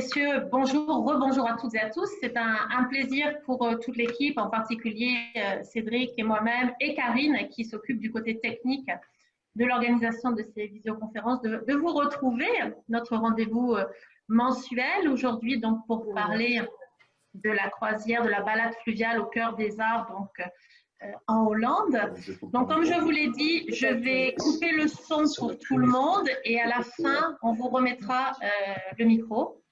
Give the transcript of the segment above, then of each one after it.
messieurs, bonjour, rebonjour à toutes et à tous. C'est un plaisir pour toute l'équipe, en particulier Cédric et moi-même et Karine qui s'occupe du côté technique de l'organisation de ces visioconférences, de vous retrouver. Notre rendez-vous mensuel aujourd'hui donc pour parler de la croisière, de la balade fluviale au cœur des arbres, donc en Hollande. Donc, comme je vous l'ai dit, je vais couper le son pour tout le monde et à la fin, on vous remettra le micro.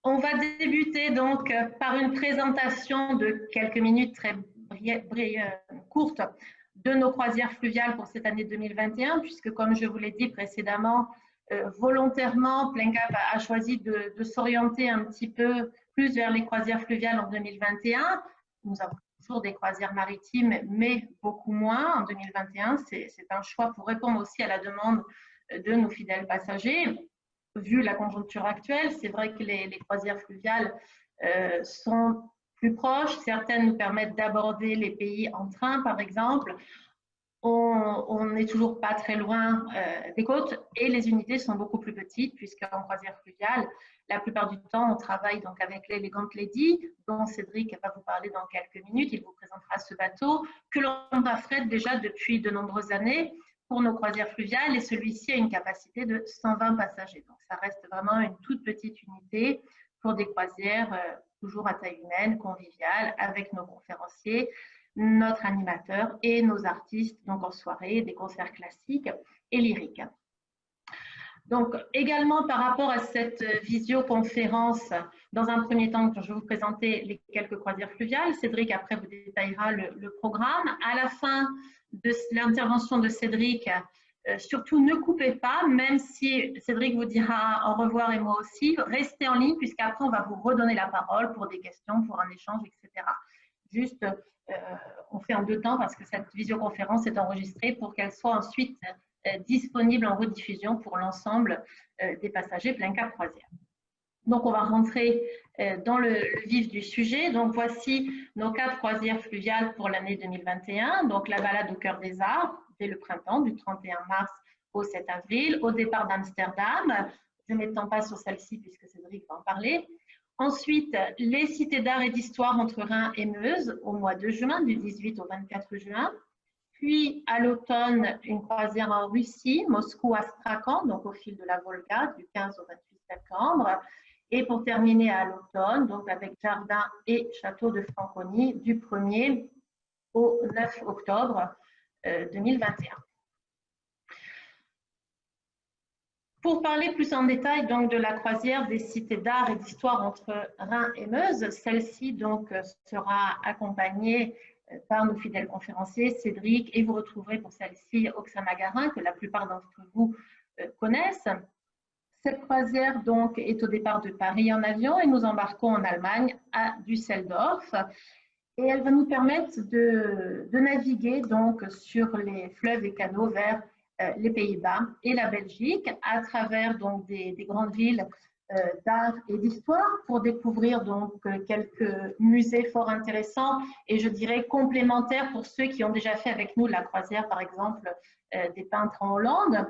On va débuter donc par une présentation de quelques minutes très courte de nos croisières fluviales pour cette année 2021, puisque comme je vous l'ai dit précédemment, volontairement, Plein Cap a choisi de s'orienter un petit peu plus vers les croisières fluviales en 2021. Nous avons toujours des croisières maritimes, mais beaucoup moins en 2021. C'est un choix pour répondre aussi à la demande de nos fidèles passagers. Vu la conjoncture actuelle, c'est vrai que les croisières fluviales sont plus proches. Certaines nous permettent d'aborder les pays en train, par exemple. On n'est toujours pas très loin des côtes et les unités sont beaucoup plus petites puisqu'en croisière fluviale, la plupart du temps, on travaille donc avec l'Elegant Lady, dont Cédric va vous parler dans quelques minutes. Il vous présentera ce bateau que l'on affrète déjà depuis de nombreuses années pour nos croisières fluviales et celui-ci a une capacité de 120 passagers. Donc, ça reste vraiment une toute petite unité pour des croisières toujours à taille humaine, conviviales, avec nos conférenciers, notre animateur et nos artistes, donc en soirée, des concerts classiques et lyriques. Donc, également par rapport à cette visioconférence, dans un premier temps, je vais vous présenter les quelques croisières fluviales. Cédric, après, vous détaillera le programme. À la fin de l'intervention de Cédric, surtout ne coupez pas, même si Cédric vous dira au revoir et moi aussi, restez en ligne puisqu'après, on va vous redonner la parole pour des questions, pour un échange, etc. Juste, on fait en deux temps parce que cette visioconférence est enregistrée pour qu'elle soit ensuite disponible en rediffusion pour l'ensemble des passagers Plein Cap Croisière. Donc, on va rentrer dans le vif du sujet. Donc, voici nos 4 croisières fluviales pour l'année 2021. Donc, la balade au cœur des arbres dès le printemps, du 31 mars au 7 avril, au départ d'Amsterdam. Je ne m'étends pas sur celle-ci puisque Cédric va en parler. Ensuite, les cités d'art et d'histoire entre Rhin et Meuse au mois de juin, du 18 au 24 juin. Puis, à l'automne, une croisière en Russie, Moscou-Astrakhan, donc au fil de la Volga, du 15 au 28 septembre. Et pour terminer à l'automne, donc avec Jardin et Château de Franconie, du 1er au 9 octobre 2021. Pour parler plus en détail donc de la croisière des cités d'art et d'histoire entre Rhin et Meuse, celle-ci donc sera accompagnée par nos fidèles conférenciers, Cédric, et vous retrouverez pour celle-ci Oksana Garin, que la plupart d'entre vous connaissent. Cette croisière donc est au départ de Paris en avion et nous embarquons en Allemagne à Düsseldorf. Et elle va nous permettre de naviguer donc sur les fleuves et canaux vers les Pays-Bas et la Belgique à travers donc des grandes villes d'art et d'histoire pour découvrir donc quelques musées fort intéressants et je dirais complémentaires pour ceux qui ont déjà fait avec nous la croisière par exemple des peintres en Hollande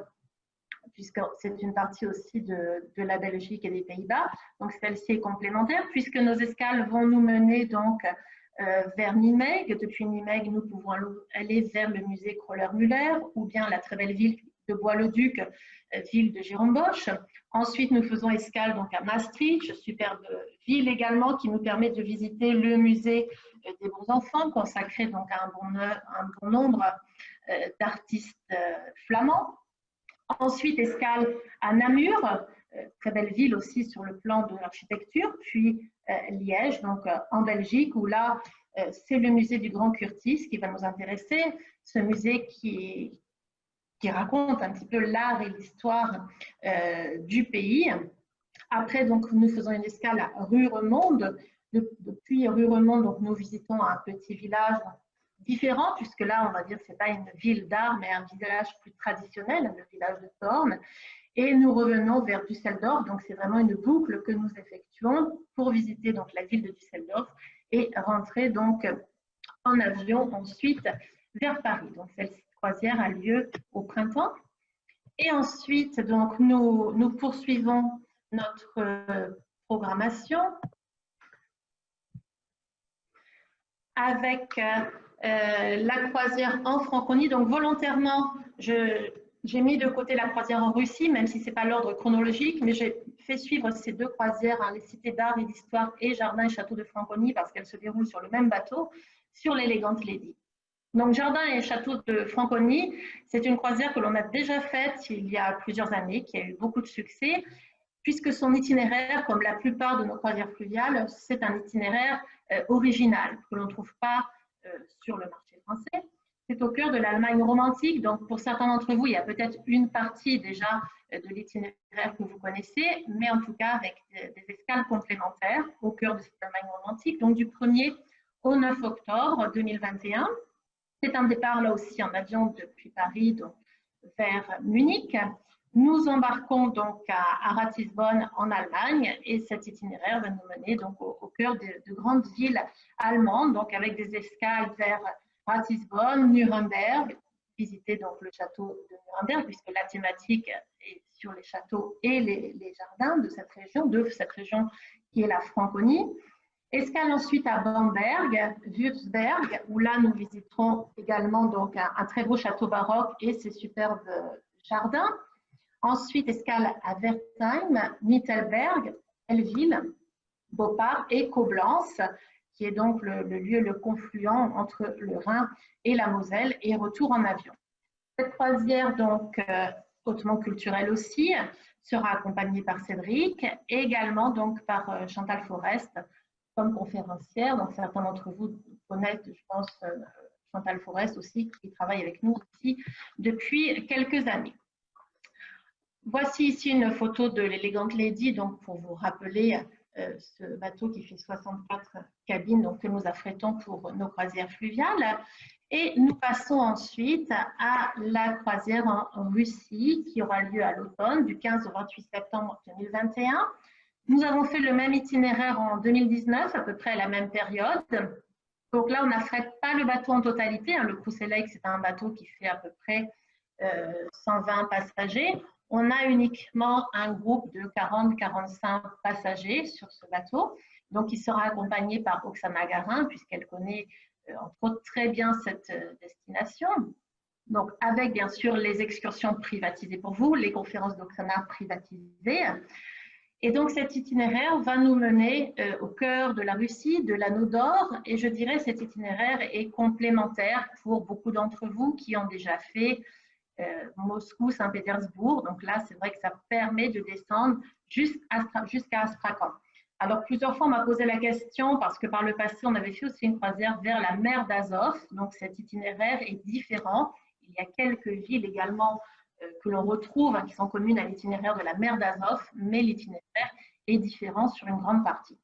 puisque c'est une partie aussi de la Belgique et des Pays-Bas. Donc celle-ci est complémentaire puisque nos escales vont nous mener donc vers Nimègue. Depuis Nimègue, nous pouvons aller vers le musée Kröller-Müller ou bien la très belle ville de Bois-le-Duc, ville de Jérôme Bosch. Ensuite, nous faisons escale donc à Maastricht, superbe ville également qui nous permet de visiter le musée des bons enfants consacré donc à un bon nombre d'artistes flamands. Ensuite, escale à Namur, très belle ville aussi sur le plan de l'architecture, puis Liège, donc en Belgique, où là, c'est le musée du Grand Curtis qui va nous intéresser, ce musée qui raconte un petit peu l'art et l'histoire du pays. Après, donc, nous faisons une escale à Ruremonde. Depuis Ruremonde, donc, nous visitons un petit village différent, puisque là, on va dire que ce n'est pas une ville d'art, mais un village plus traditionnel, le village de Thorn. Et nous revenons vers Düsseldorf, donc c'est vraiment une boucle que nous effectuons pour visiter donc la ville de Düsseldorf et rentrer donc en avion ensuite vers Paris. Donc, cette croisière a lieu au printemps. Et ensuite, donc, nous poursuivons notre programmation avec la croisière en Franconie. Donc, volontairement, j'ai mis de côté la croisière en Russie, même si ce n'est pas l'ordre chronologique, mais j'ai fait suivre ces deux croisières, hein, les cités d'art et d'histoire et jardins et châteaux de Franconie, parce qu'elles se déroulent sur le même bateau, sur l'Elegant Lady. Donc, Jardins et Châteaux de Franconie, c'est une croisière que l'on a déjà faite il y a plusieurs années, qui a eu beaucoup de succès, puisque son itinéraire, comme la plupart de nos croisières fluviales, c'est un itinéraire original, que l'on ne trouve pas sur le marché français. C'est au cœur de l'Allemagne romantique, donc pour certains d'entre vous, il y a peut-être une partie déjà de l'itinéraire que vous connaissez, mais en tout cas avec des escales complémentaires au cœur de cette Allemagne romantique, donc du 1er au 9 octobre 2021. C'est un départ là aussi en avion depuis Paris donc, vers Munich. Nous embarquons donc à Ratisbonne en Allemagne et cet itinéraire va nous mener donc au cœur de grandes villes allemandes, donc avec des escales vers Ratisbonne, Nuremberg, visiter donc le château de Nuremberg puisque la thématique est sur les châteaux et les jardins de cette région qui est la Franconie. Escale ensuite à Bamberg, Würzburg, où là nous visiterons également donc un très beau château baroque et ses superbes jardins. Ensuite, escale à Wertheim, Mittelberg, Elville, Beaupart et Coblence, qui est donc le lieu, le confluent entre le Rhin et la Moselle, et retour en avion. Cette croisière, donc hautement culturelle aussi, sera accompagnée par Cédric et également donc par Chantal Forest comme conférencière. Donc certains d'entre vous connaissent, je pense, Chantal Forest aussi, qui travaille avec nous ici depuis quelques années. Voici ici une photo de l'Elegant Lady, donc pour vous rappeler ce bateau qui fait 64 cabines, donc que nous affrétons pour nos croisières fluviales. Et nous passons ensuite à la croisière en Russie qui aura lieu à l'automne, du 15 au 28 septembre 2021. Nous avons fait le même itinéraire en 2019, à peu près à la même période. Donc là, on n'affrète pas le bateau en totalité. Le Cruise Lake, c'est un bateau qui fait à peu près 120 passagers. On a uniquement un groupe de 40-45 passagers sur ce bateau. Donc, il sera accompagné par Oksana Garin, puisqu'elle connaît entre autres très bien cette destination. Donc, avec bien sûr les excursions privatisées pour vous, les conférences d'Oksana privatisées. Et donc, cet itinéraire va nous mener au cœur de la Russie, de l'Anneau d'Or. Et je dirais cet itinéraire est complémentaire pour beaucoup d'entre vous qui ont déjà fait Moscou, Saint-Pétersbourg. Donc là, c'est vrai que ça permet de descendre jusqu'à Astrakhan. Alors, plusieurs fois, on m'a posé la question parce que par le passé, on avait fait aussi une croisière vers la mer d'Azov. Donc, cet itinéraire est différent. Il y a quelques villes également que l'on retrouve, qui sont communes à l'itinéraire de la mer d'Azov, mais l'itinéraire est différent sur une grande partie.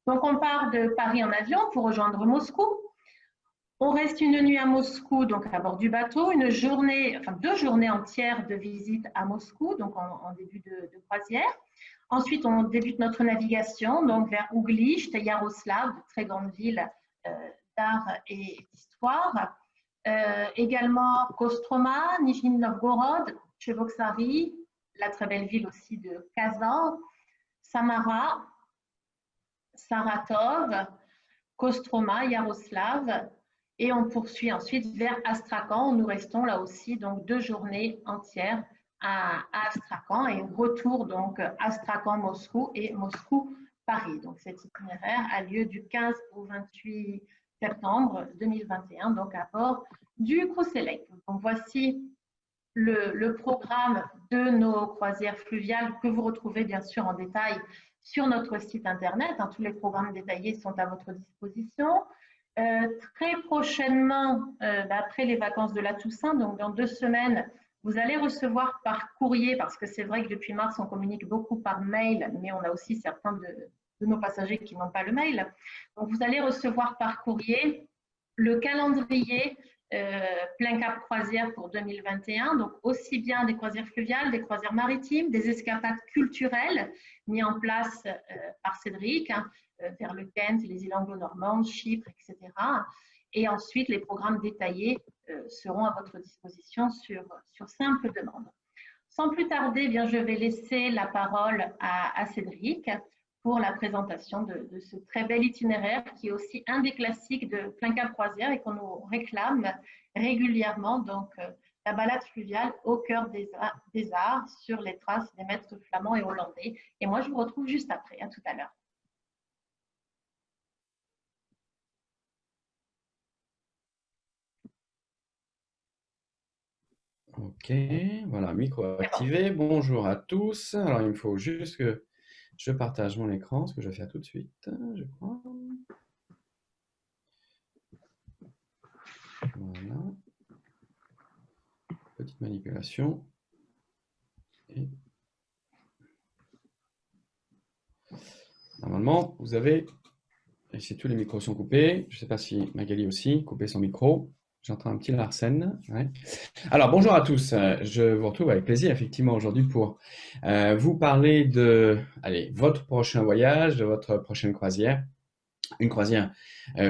Donc, on part de Paris en avion pour rejoindre Moscou. On reste une nuit à Moscou, donc à bord du bateau, une journée, enfin 2 journées entières de visite à Moscou, donc en début de croisière. Ensuite, on débute notre navigation, donc vers Ouglishch, Yaroslav, de très grandes villes d'art et d'histoire. Également Kostroma, Nijni Novgorod, Chevoksary, la très belle ville aussi de Kazan, Samara, Saratov, Kostroma, Yaroslav. Et on poursuit ensuite vers Astrakhan, où nous restons là aussi donc 2 journées entières à Astrakhan et retour donc Astrakhan-Moscou et Moscou-Paris. Donc cet itinéraire a lieu du 15 au 28 septembre 2021, donc à bord du Cruise Lake. Donc voici le programme de nos croisières fluviales que vous retrouvez bien sûr en détail sur notre site internet. Tous les programmes détaillés sont à votre disposition. Très prochainement, après les vacances de la Toussaint, donc dans 2 semaines, vous allez recevoir par courrier, parce que c'est vrai que depuis mars, on communique beaucoup par mail, mais on a aussi certains de nos passagers qui n'ont pas le mail. Donc, vous allez recevoir par courrier le calendrier plein cap croisière pour 2021, donc aussi bien des croisières fluviales, des croisières maritimes, des escapades culturelles mis en place par Cédric, vers le Kent, les îles anglo-normandes, Chypre, etc. Et ensuite, les programmes détaillés seront à votre disposition sur simple demande. Sans plus tarder, eh bien, je vais laisser la parole à Cédric pour la présentation de ce très bel itinéraire qui est aussi un des classiques de Plein Cap Croisière et qu'on nous réclame régulièrement. Donc, la balade fluviale au cœur des arts sur les traces des maîtres flamands et hollandais. Et moi, je vous retrouve juste après. À tout à l'heure. Ok, voilà, micro activé. Bonjour à tous. Alors, il me faut juste que je partage mon écran, ce que je vais faire tout de suite, je crois. Voilà. Petite manipulation. Et normalement, vous avez, ici tous les micros sont coupés. Je ne sais pas si Magali aussi, couper son micro. J'entends un petit Larsen. Ouais. Alors, bonjour à tous. Je vous retrouve avec plaisir, effectivement, aujourd'hui pour vous parler de votre prochain voyage, de votre prochaine croisière. Une croisière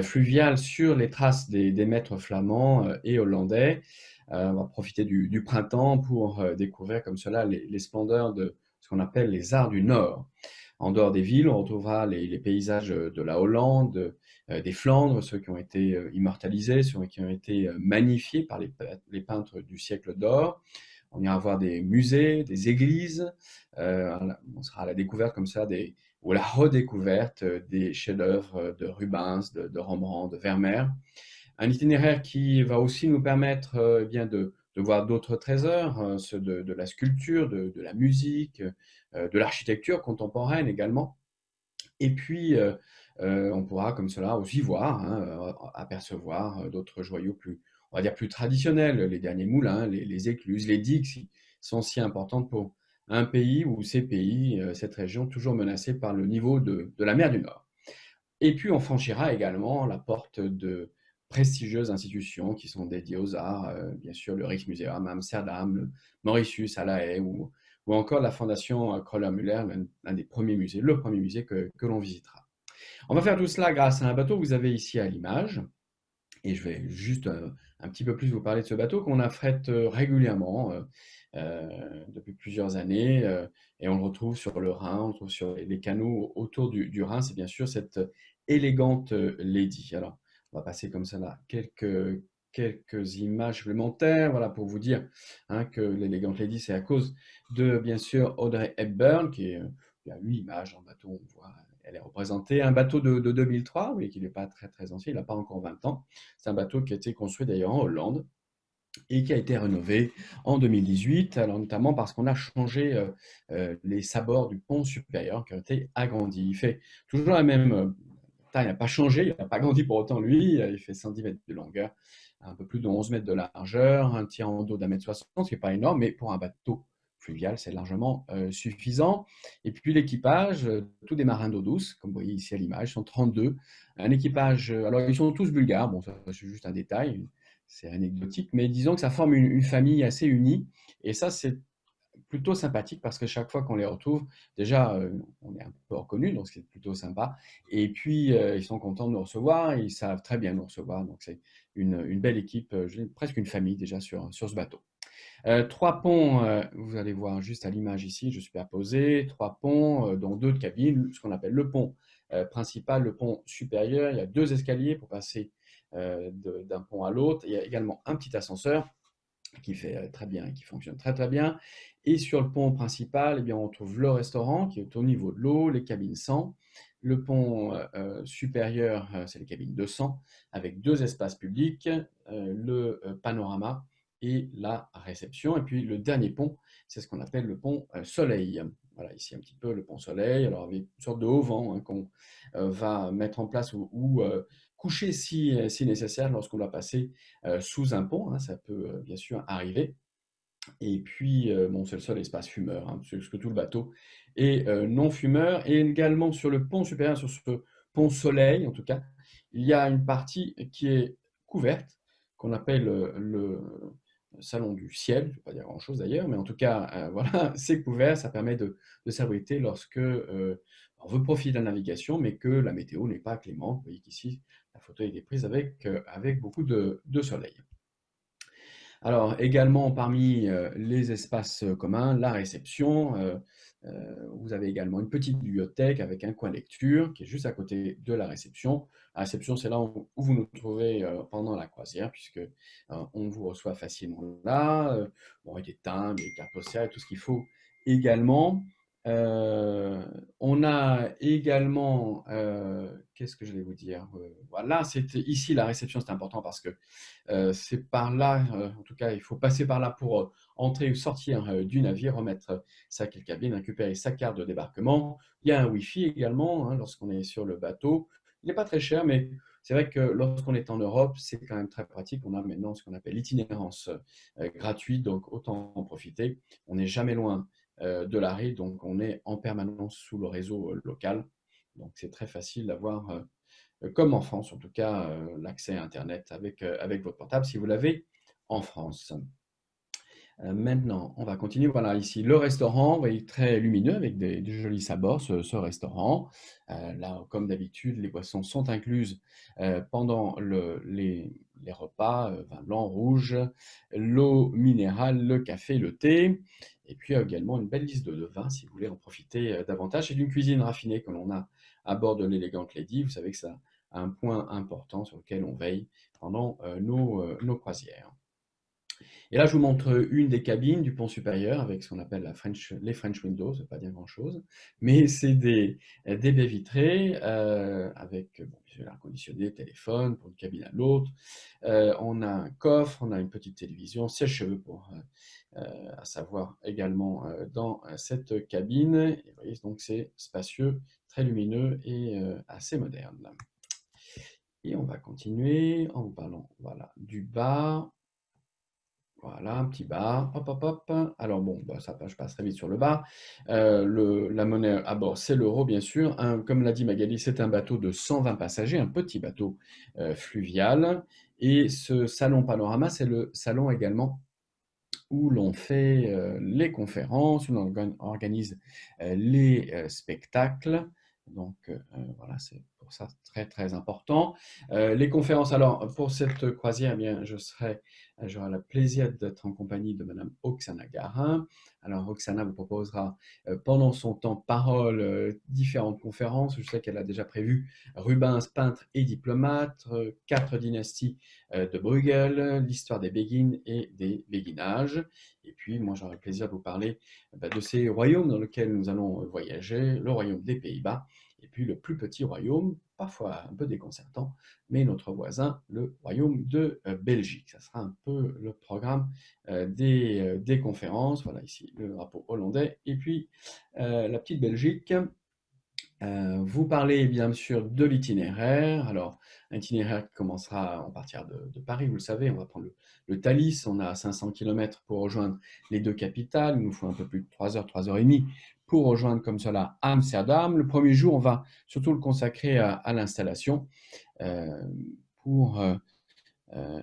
fluviale sur les traces des maîtres flamands et hollandais. On va profiter du printemps pour découvrir comme cela les splendeurs de ce qu'on appelle les arts du Nord. En dehors des villes, on retrouvera les paysages de la Hollande, des Flandres, ceux qui ont été immortalisés, ceux qui ont été magnifiés par les peintres du siècle d'or. On ira voir des musées, des églises. On sera à la découverte comme ça ou la redécouverte des chefs-d'œuvre de Rubens, de Rembrandt, de Vermeer. Un itinéraire qui va aussi nous permettre bien de voir d'autres trésors, ceux de la sculpture, de la musique, de l'architecture contemporaine également. Et puis, on pourra comme cela aussi voir, hein, apercevoir d'autres joyaux plus, on va dire plus traditionnels, les derniers moulins, les écluses, les digues qui sont si importantes pour un pays ou ces pays, cette région toujours menacée par le niveau de la mer du Nord. Et puis, on franchira également la porte de prestigieuses institutions qui sont dédiées aux arts, bien sûr le Rijksmuseum à Amsterdam, le Mauritius à La Haye ou encore la Fondation Kröller-Müller, l'un des premiers musées, le premier musée que l'on visitera. On va faire tout cela grâce à un bateau que vous avez ici à l'image. Et je vais juste un petit peu plus vous parler de ce bateau qu'on affrète régulièrement depuis plusieurs années. Et on le retrouve sur le Rhin, on le retrouve sur les canaux autour du Rhin. C'est bien sûr cette élégante Lady. Alors, on va passer comme ça là quelques images supplémentaires, voilà, pour vous dire hein, que l'élégante Lady, c'est à cause de, bien sûr, Audrey Hepburn, il y a 8 images en bateau, on voit, elle est représentée. Un bateau de 2003, oui, qui n'est pas très, très ancien, il n'a pas encore 20 ans. C'est un bateau qui a été construit d'ailleurs en Hollande et qui a été rénové en 2018, alors notamment parce qu'on a changé les sabords du pont supérieur qui ont été agrandis. Il fait toujours la même taille, il n'a pas changé, il n'a pas grandi pour autant lui, il fait 110 mètres de longueur, un peu plus de 11 mètres de largeur, un tirant d'eau d'1 mètre 60, ce qui n'est pas énorme, mais pour un bateau fluvial, c'est largement suffisant. Et puis l'équipage, tous des marins d'eau douce, comme vous voyez ici à l'image, sont 32. Un équipage, alors ils sont tous bulgares, bon ça c'est juste un détail, c'est anecdotique, mais disons que ça forme une famille assez unie. Et ça, c'est plutôt sympathique parce que chaque fois qu'on les retrouve, déjà, on est un peu reconnus, donc c'est plutôt sympa. Et puis, ils sont contents de nous recevoir, ils savent très bien nous recevoir. Donc, c'est une belle équipe, presque une famille déjà sur ce bateau. 3 ponts, vous allez voir juste à l'image ici, je superposé, 3 ponts, dont 2 cabines, ce qu'on appelle le pont principal, le pont supérieur. Il y a 2 escaliers pour passer d'un pont à l'autre. Il y a également un petit ascenseur qui fait très bien, qui fonctionne très très bien. Et sur le pont principal, eh bien, on trouve le restaurant qui est au niveau de l'eau, les cabines 100. Le pont supérieur, c'est les cabines 200, avec 2 espaces publics, le panorama et la réception. Et puis le dernier pont, c'est ce qu'on appelle le pont Soleil. Voilà, ici un petit peu le pont Soleil, alors avec une sorte de haut-vent hein, qu'on va mettre en place ou coucher si nécessaire lorsqu'on va passer sous un pont, hein, ça peut bien sûr arriver. Et puis, bon, c'est le seul espace fumeur, hein, parce que tout le bateau est non fumeur. Et également sur le pont supérieur, sur ce pont Soleil en tout cas, il y a une partie qui est couverte, qu'on appelle le salon du ciel, je ne vais pas dire grand-chose d'ailleurs, mais en tout cas, voilà, c'est couvert, ça permet de s'abriter lorsque on veut profiter de la navigation, mais que la météo n'est pas clémente. Vous voyez qu'ici, La photo a été prise avec beaucoup de soleil. Alors, également parmi les espaces communs, la réception. Vous avez également une petite bibliothèque avec un coin lecture qui est juste à côté de la réception. La réception, c'est là où vous nous trouvez pendant la croisière, puisque on vous reçoit facilement là. Bon, il y a des timbres, des cartes postales, tout ce qu'il faut également. On a également, qu'est-ce que je vais vous dire? Voilà, ici la réception, c'est important parce que c'est par là, en tout cas, il faut passer par là pour entrer ou sortir du navire, remettre sa clé de cabine, récupérer sa carte de débarquement. Il y a un Wi-Fi également lorsqu'on est sur le bateau. Il n'est pas très cher, mais c'est vrai que lorsqu'on est en Europe, c'est quand même très pratique. On a maintenant ce qu'on appelle l'itinérance gratuite, donc autant en profiter. On n'est jamais loin de la rive, donc on est en permanence sous le réseau local. Donc c'est très facile d'avoir comme en France, en tout cas, l'accès à Internet avec votre portable si vous l'avez en France. Maintenant, on va continuer. Voilà, ici, le restaurant, vous voyez, très lumineux avec des jolis sabords, ce restaurant. Là, comme d'habitude, les boissons sont incluses pendant les repas, vin blanc, rouge, l'eau minérale, le café, le thé. Et puis également une belle liste de vins si vous voulez en profiter davantage. Et d'une cuisine raffinée que l'on a à bord de l'Elegant Lady. Vous savez que ça a un point important sur lequel on veille pendant nos croisières. Et là, je vous montre une des cabines du pont supérieur avec ce qu'on appelle les French Windows, ça ne veut pas dire grand-chose, mais c'est des baies vitrées avec l'air conditionné, téléphone pour une cabine à l'autre. On a un coffre, on a une petite télévision, sèche-cheveux à savoir également dans cette cabine. Et vous voyez, donc c'est spacieux, très lumineux et assez moderne. Et on va continuer en vous parlant voilà, du bas. Voilà, un petit bar, hop, hop, hop. Alors bon, je passe très vite sur le bar. La monnaie à bord, c'est l'euro, bien sûr. Comme l'a dit Magali, c'est un bateau de 120 passagers, un petit bateau fluvial. Et ce salon panorama, c'est le salon également où l'on fait les conférences, où l'on organise les spectacles. Donc voilà, c'est pour ça très très important. Les conférences, alors pour cette croisière, eh bien, j'aurai le plaisir d'être en compagnie de Madame Oksana Garin. Alors Oksana vous proposera pendant son temps parole différentes conférences. Je sais qu'elle a déjà prévu Rubens, peintre et diplomate, 4 dynasties de Bruegel, l'histoire des Béguines et des béguinages. Et puis, moi, j'aurai le plaisir de vous parler de ces royaumes dans lesquels nous allons voyager, le royaume des Pays-Bas, et puis le plus petit royaume, parfois un peu déconcertant, mais notre voisin, le royaume de Belgique. Ça sera un peu le programme des conférences. Voilà ici le drapeau hollandais, et puis la petite Belgique. Vous parlez bien sûr de l'itinéraire. Alors, un itinéraire qui commencera, on partira de Paris, vous le savez, on va prendre le Thalys, on a 500 km pour rejoindre les deux capitales, il nous faut un peu plus de 3 heures, 3 heures et demie pour rejoindre comme cela Amsterdam. Le premier jour, on va surtout le consacrer à l'installation pour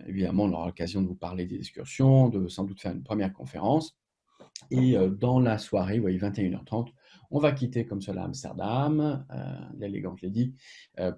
évidemment, on aura l'occasion de vous parler des excursions, de sans doute faire une première conférence. Et dans la soirée, vous voyez, 21h30, on va quitter comme cela Amsterdam, l'Elegant Lady,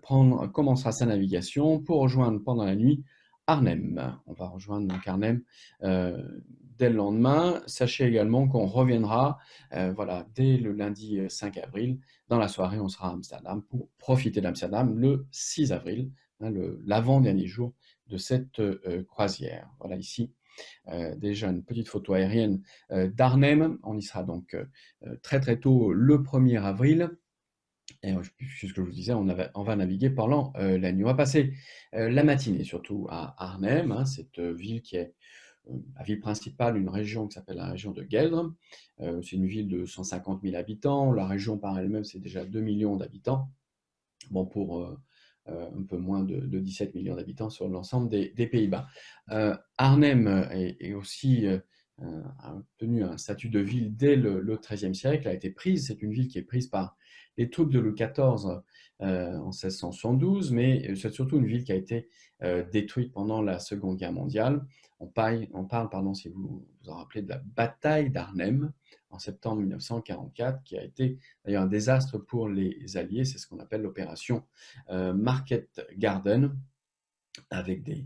commencera sa navigation pour rejoindre pendant la nuit Arnhem. On va rejoindre donc Arnhem dès le lendemain. Sachez également qu'on reviendra voilà, dès le lundi 5 avril. Dans la soirée, on sera à Amsterdam pour profiter d'Amsterdam le 6 avril, l'avant-dernier jour de cette croisière. Voilà ici. Déjà une petite photo aérienne d'Arnhem. On y sera donc très très tôt le 1er avril. Et ce que je vous disais, on va naviguer pendant la nuit. On va passer la matinée surtout à Arnhem, cette ville qui est la ville principale, une région qui s'appelle la région de Gueldre. C'est une ville de 150 000 habitants. La région par elle-même, c'est déjà 2 millions d'habitants. Bon, pour un peu moins de 17 millions d'habitants sur l'ensemble des Pays-Bas. Arnhem est aussi a obtenu un statut de ville dès le XIIIe siècle, a été prise, c'est une ville qui est prise par les troupes de Louis XIV en 1672, mais c'est surtout une ville qui a été détruite pendant la Seconde Guerre mondiale. On parle, pardon, si vous vous en rappelez, de la bataille d'Arnhem en septembre 1944, qui a été d'ailleurs un désastre pour les Alliés. C'est ce qu'on appelle l'opération Market Garden, avec des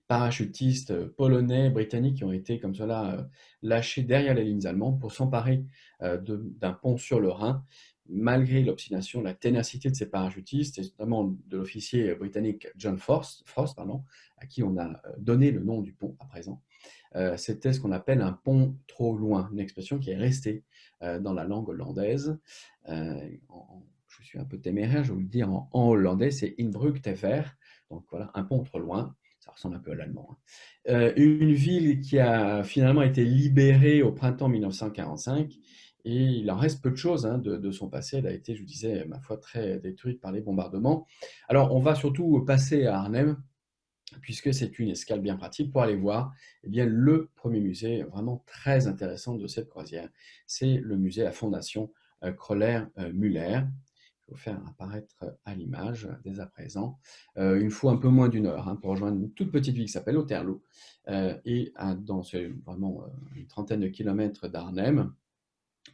parachutistes polonais, britanniques qui ont été comme cela lâchés derrière les lignes allemandes pour s'emparer d'un pont sur le Rhin, malgré l'obstination, la ténacité de ces parachutistes, et notamment de l'officier britannique John Frost, pardon, à qui on a donné le nom du pont à présent. C'était ce qu'on appelle un pont trop loin, une expression qui est restée dans la langue hollandaise. Je suis un peu téméraire, je vais vous le dire en hollandais, c'est Inbrug te ver, donc voilà, un pont trop loin. Ça ressemble un peu à l'allemand. Une ville qui a finalement été libérée au printemps 1945, et il en reste peu de choses de son passé. Elle a été, je vous disais, ma foi, très détruite par les bombardements. Alors, on va surtout passer à Arnhem, puisque c'est une escale bien pratique pour aller voir eh bien, le premier musée vraiment très intéressant de cette croisière. C'est le musée, la fondation Kröller-Müller. Je vais vous faire apparaître à l'image dès à présent. Il nous faut un peu moins d'une heure pour rejoindre une toute petite ville qui s'appelle Otterlo, et dans vraiment une trentaine de kilomètres d'Arnhem.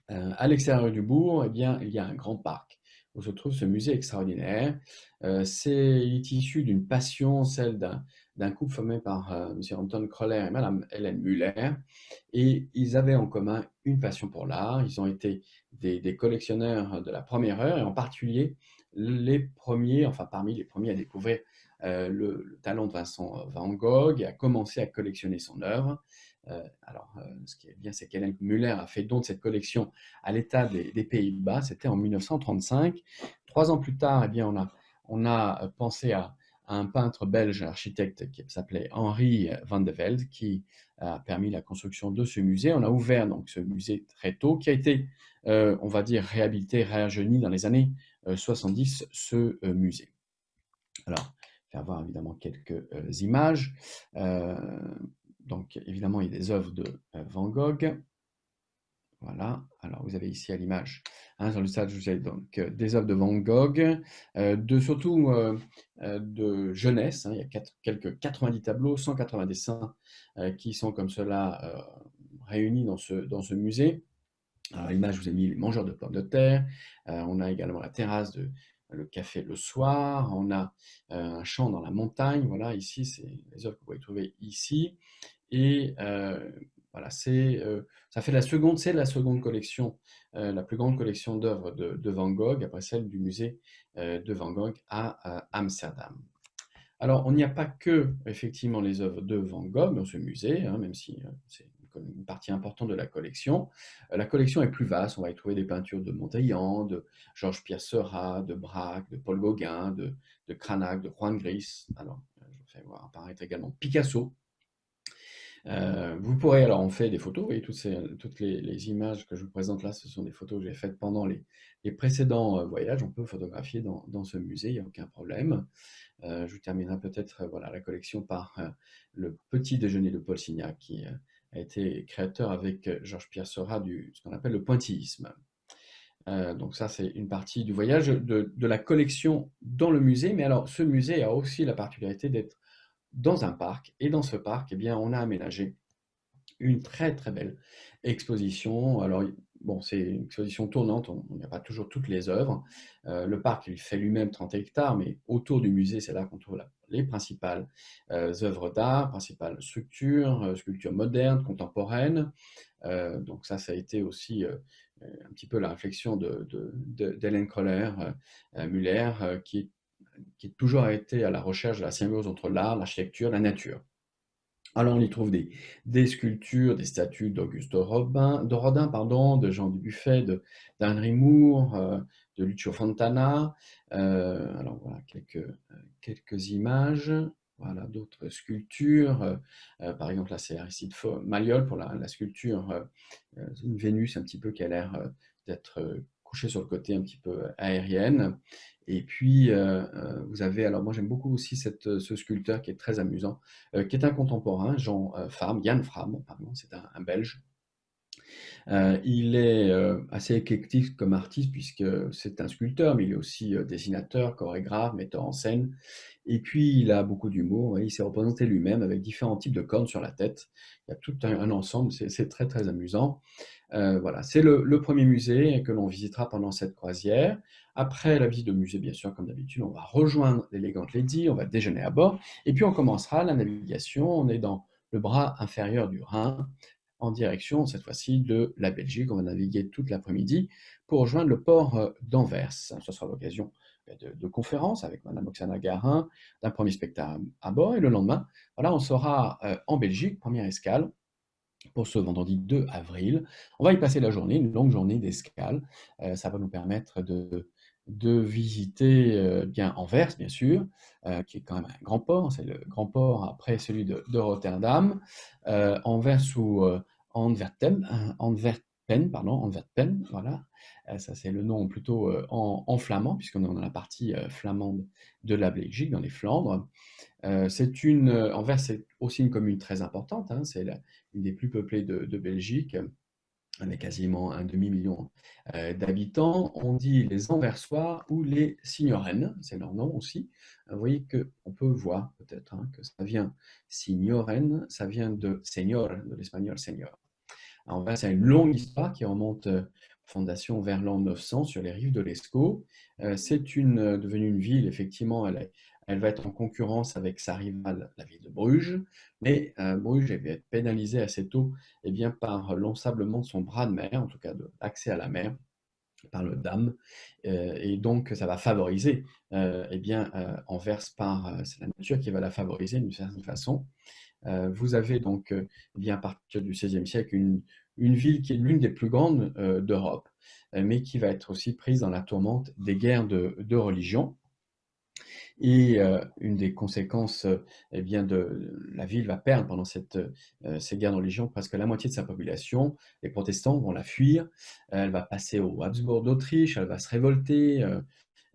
À l'extérieur du bourg, eh bien, il y a un grand parc où se trouve ce musée extraordinaire. Il est issu d'une passion, celle d'un couple formé par M. Anton Kröller et Mme Hélène Müller. Et ils avaient en commun une passion pour l'art. Ils ont été des collectionneurs de la première heure, et en particulier les premiers, enfin parmi les premiers à découvrir le talent de Vincent Van Gogh et à commencer à collectionner son œuvre. Ce qui est bien, c'est qu'Hélène Müller a fait don de cette collection à l'État des Pays-Bas. C'était en 1935. 3 ans plus tard, eh bien, on a pensé à un peintre belge, architecte qui s'appelait Henri van de Velde, qui a permis la construction de ce musée. On a ouvert donc ce musée très tôt, qui a été, on va dire, réhabilité, réajeuni dans les années 70, ce musée. Alors, je vais voir évidemment quelques images. Donc, évidemment, il y a des œuvres de Van Gogh. Voilà. Alors, vous avez ici à l'image, sur le stade, vous avez donc des œuvres de Van Gogh, surtout de jeunesse. Il y a quelques 90 tableaux, 180 dessins qui sont comme cela réunis dans ce musée. Alors, à l'image, je vous ai mis les mangeurs de pommes de terre. On a également la terrasse le café le soir. On a un champ dans la montagne. Voilà, ici, c'est les œuvres que vous pouvez trouver ici. Et voilà, ça fait c'est la seconde collection, la plus grande collection d'œuvres de Van Gogh, après celle du musée de Van Gogh à Amsterdam. Alors, on n'y a pas que, effectivement, les œuvres de Van Gogh dans ce musée, même si c'est une partie importante de la collection. La collection est plus vaste. On va y trouver des peintures de Montaillan, de Georges-Pierre Seurat, de Braque, de Paul Gauguin, de Cranach, de Juan Gris. Alors, je vous fais voir apparaître également Picasso. Vous pourrez, alors on fait des photos, et toutes les images que je vous présente là, ce sont des photos que j'ai faites pendant les précédents voyages. On peut photographier dans ce musée, il n'y a aucun problème. Je terminerai peut-être la collection par le petit déjeuner de Paul Signac, qui a été créateur avec Georges-Pierre Seurat ce qu'on appelle le pointillisme. Donc ça, c'est une partie du voyage de la collection dans le musée. Mais alors, ce musée a aussi la particularité d'être dans un parc, et dans ce parc, eh bien, on a aménagé une très très belle exposition. Alors, bon, c'est une exposition tournante, on n'y a pas toujours toutes les œuvres. Le parc, il fait lui-même 30 hectares, mais autour du musée, c'est là qu'on trouve les principales œuvres d'art, principales structures, sculptures modernes, contemporaines. Donc ça a été aussi un petit peu la réflexion d'Hélène Kröller-Müller, qui toujours été à la recherche de la symbiose entre l'art, l'architecture, la nature. Alors on y trouve des sculptures, des statues d'Auguste Rodin, de Jean Dubuffet, d'Henry Moore, de Lucio Fontana. Alors voilà quelques images. Voilà d'autres sculptures. Par exemple là c'est Aristide Maillol pour la sculpture, une Vénus un petit peu qui a l'air d'être couchée sur le côté un petit peu aérienne. Et puis, vous avez, alors moi j'aime beaucoup aussi ce sculpteur qui est très amusant, qui est un contemporain, Jan Fram, Jan Fram, pardon, c'est un Belge, Il est assez éclectique comme artiste puisque c'est un sculpteur, mais il est aussi dessinateur, chorégraphe, metteur en scène. Et puis, il a beaucoup d'humour. Il s'est représenté lui-même avec différents types de cornes sur la tête. Il y a tout un ensemble, c'est très très amusant. Voilà, c'est le premier musée que l'on visitera pendant cette croisière. Après la visite au musée, bien sûr, comme d'habitude, on va rejoindre l'Elegant Lady, on va déjeuner à bord, et puis on commencera la navigation. On est dans le bras inférieur du Rhin, en direction, cette fois-ci, de la Belgique. On va naviguer toute l'après-midi pour rejoindre le port d'Anvers. Ce sera l'occasion de conférences avec Madame Oksana Garin, d'un premier spectacle à bord, et le lendemain, voilà, on sera en Belgique, première escale, pour ce vendredi 2 avril. On va y passer la journée, une longue journée d'escale. Ça va nous permettre de visiter bien Anvers, bien sûr, qui est quand même un grand port. C'est le grand port après celui de Rotterdam. Anvers ou Antwerpen, pardon, Antwerpen, voilà. Ça, c'est le nom plutôt en flamand, puisqu'on est dans la partie flamande de la Belgique, dans les Flandres. Anvers, c'est aussi une commune très importante, hein, c'est une des plus peuplées de Belgique, avec quasiment un demi-million d'habitants. On dit les Anversois ou les Signorennes, c'est leur nom aussi. Vous voyez qu'on peut voir peut-être hein, que ça vient Signoren, ça vient de Señor, de l'espagnol Señor. Anvers, c'est une longue histoire qui remonte fondation vers l'an 900 sur les rives de l'Escaut. C'est devenue une ville, effectivement, elle va être en concurrence avec sa rivale, la ville de Bruges, mais Bruges va être pénalisée assez tôt eh bien, par l'ensablement de son bras de mer, en tout cas de l'accès à la mer, par le Dam, et donc ça va favoriser eh bien, Anvers c'est la nature qui va la favoriser d'une certaine façon. Vous avez donc, eh bien, à partir du XVIe siècle, une ville qui est l'une des plus grandes d'Europe, mais qui va être aussi prise dans la tourmente des guerres de religion. Et une des conséquences, eh bien, la ville va perdre pendant ces guerres de religion presque la moitié de sa population. Les protestants vont la fuir. Elle va passer aux Habsbourg d'Autriche. Elle va se révolter.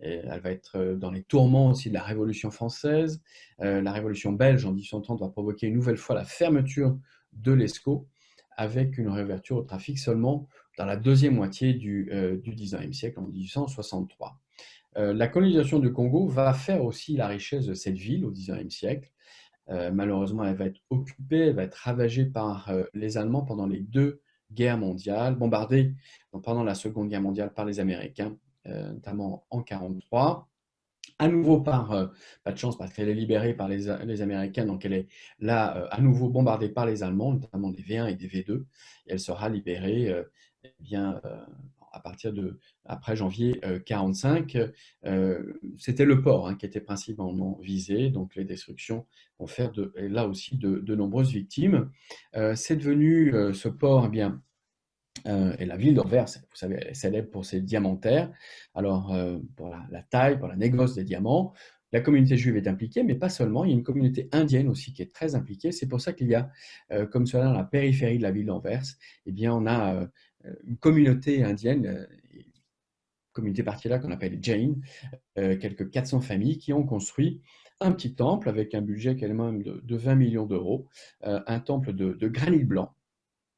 Et elle va être dans les tourments aussi de la Révolution française. La Révolution belge en 1830 va provoquer une nouvelle fois la fermeture de l'Escaut, avec une réouverture au trafic seulement dans la deuxième moitié du XIXe siècle, en 1863. La colonisation du Congo va faire aussi la richesse de cette ville au XIXe siècle. Malheureusement, elle va être occupée, elle va être ravagée par les Allemands pendant les deux guerres mondiales, bombardée pendant la Seconde Guerre mondiale par les Américains, notamment en 1943. À nouveau pas de chance parce qu'elle est libérée par les Américains, donc elle est là à nouveau bombardée par les Allemands, notamment des V1 et des V2, et elle sera libérée eh bien, à partir après janvier 1945. C'était le port hein, qui était principalement visé, donc les destructions vont faire là aussi de nombreuses victimes. C'est devenu ce port, eh bien, et la ville d'Anvers, vous savez, elle est célèbre pour ses diamantaires. Alors, pour la taille, pour la négoce des diamants, la communauté juive est impliquée, mais pas seulement. Il y a une communauté indienne aussi qui est très impliquée. C'est pour ça qu'il y a, comme cela, dans la périphérie de la ville d'Anvers, eh bien, on a une communauté indienne, une communauté particulière qu'on appelle les Jain, quelques 400 familles qui ont construit un petit temple avec un budget quand même de 20 millions d'euros, un temple de granit blanc.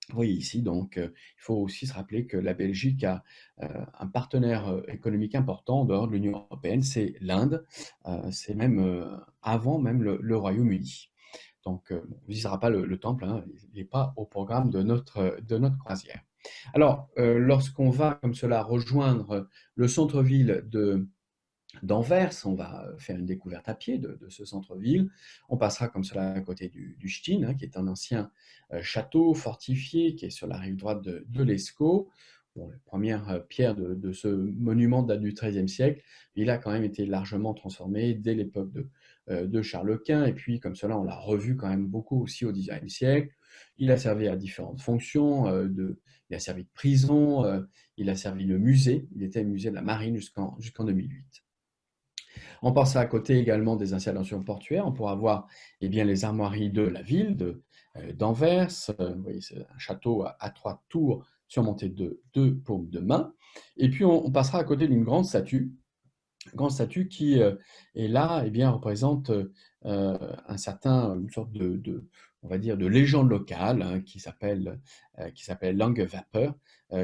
Vous voyez ici, donc, il faut aussi se rappeler que la Belgique a un partenaire économique important en dehors de l'Union européenne, c'est l'Inde, c'est même avant même le Royaume-Uni. Donc, on ne visitera pas le temple, hein, il n'est pas au programme de notre croisière. Alors, lorsqu'on va comme cela rejoindre le centre-ville d'Anvers, on va faire une découverte à pied de ce centre-ville. On passera comme cela à côté du Steen, hein, qui est un ancien château fortifié qui est sur la rive droite de l'Escaut. Bon, la première pierre de ce monument date du XIIIe siècle. Il a quand même été largement transformé dès l'époque de Charles Quint. Et puis, comme cela, on l'a revu quand même beaucoup aussi au XIXe siècle. Il a servi à différentes fonctions. Il a servi de prison, il a servi de musée. Il était musée de la marine jusqu'en 2008. On passera à côté également des installations portuaires. On pourra voir eh bien, les armoiries de la ville d'Anvers. Vous voyez, c'est un château à 3 tours surmonté de 2 paumes de main. Et puis, on passera à côté d'une grande statue qui est là, eh bien, représente une sorte on va dire, de légende locale hein, qui s'appelle Langue-Vapeur,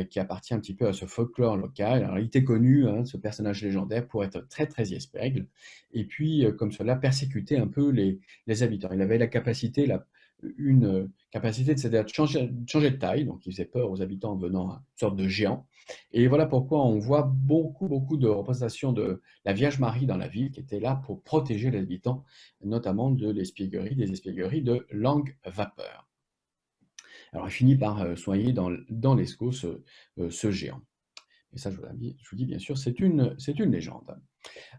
qui appartient un petit peu à ce folklore local. Alors, il était connu, hein, ce personnage légendaire, pour être très, très espiègle, et puis, comme cela, persécuter un peu les habitants. Il avait la capacité, une capacité c'est-à-dire de changer de taille, donc il faisait peur aux habitants en devenant une sorte de géant. Et voilà pourquoi on voit beaucoup, beaucoup de représentations de la Vierge Marie dans la ville, qui était là pour protéger les habitants, notamment des espiègleries de Langue-Vapeur. Alors, il finit par soigner dans l'Escaut ce géant. Et ça, je vous dis bien sûr, c'est une légende.